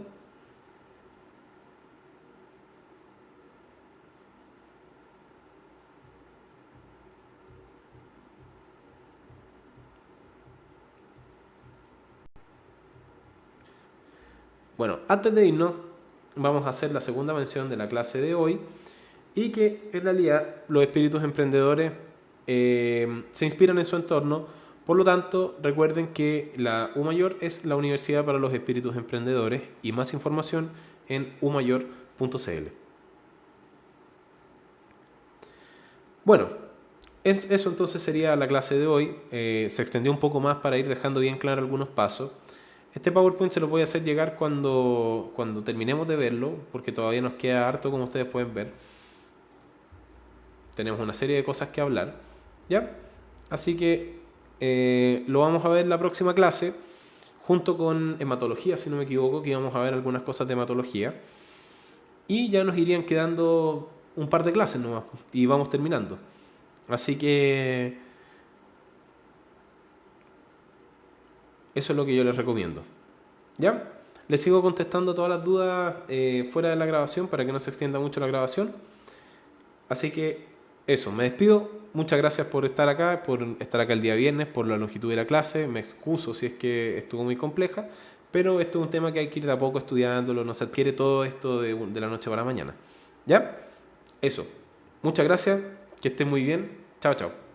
Bueno, antes de irnos, vamos a hacer la segunda mención de la clase de hoy y que en realidad los espíritus emprendedores se inspiran en su entorno. Por lo tanto, recuerden que la U Mayor es la Universidad para los Espíritus Emprendedores y más información en umayor.cl. Bueno, eso entonces sería la clase de hoy. Se extendió un poco más para ir dejando bien claro algunos pasos. Este PowerPoint se los voy a hacer llegar cuando terminemos de verlo, porque todavía nos queda harto, como ustedes pueden ver. Tenemos una serie de cosas que hablar, ¿ya? Así que lo vamos a ver en la próxima clase, junto con hematología, si no me equivoco, que íbamos a ver algunas cosas de hematología. Y ya nos irían quedando un par de clases nomás, y vamos terminando. Así que eso es lo que yo les recomiendo. ¿Ya? Les sigo contestando todas las dudas fuera de la grabación para que no se extienda mucho la grabación. Así que eso, me despido. Muchas gracias por estar acá el día viernes, por la longitud de la clase. Me excuso si es que estuvo muy compleja, pero esto es un tema que hay que ir de a poco estudiándolo. No se adquiere todo esto de la noche para la mañana. ¿Ya? Eso. Muchas gracias. Que estén muy bien. Chao, chao.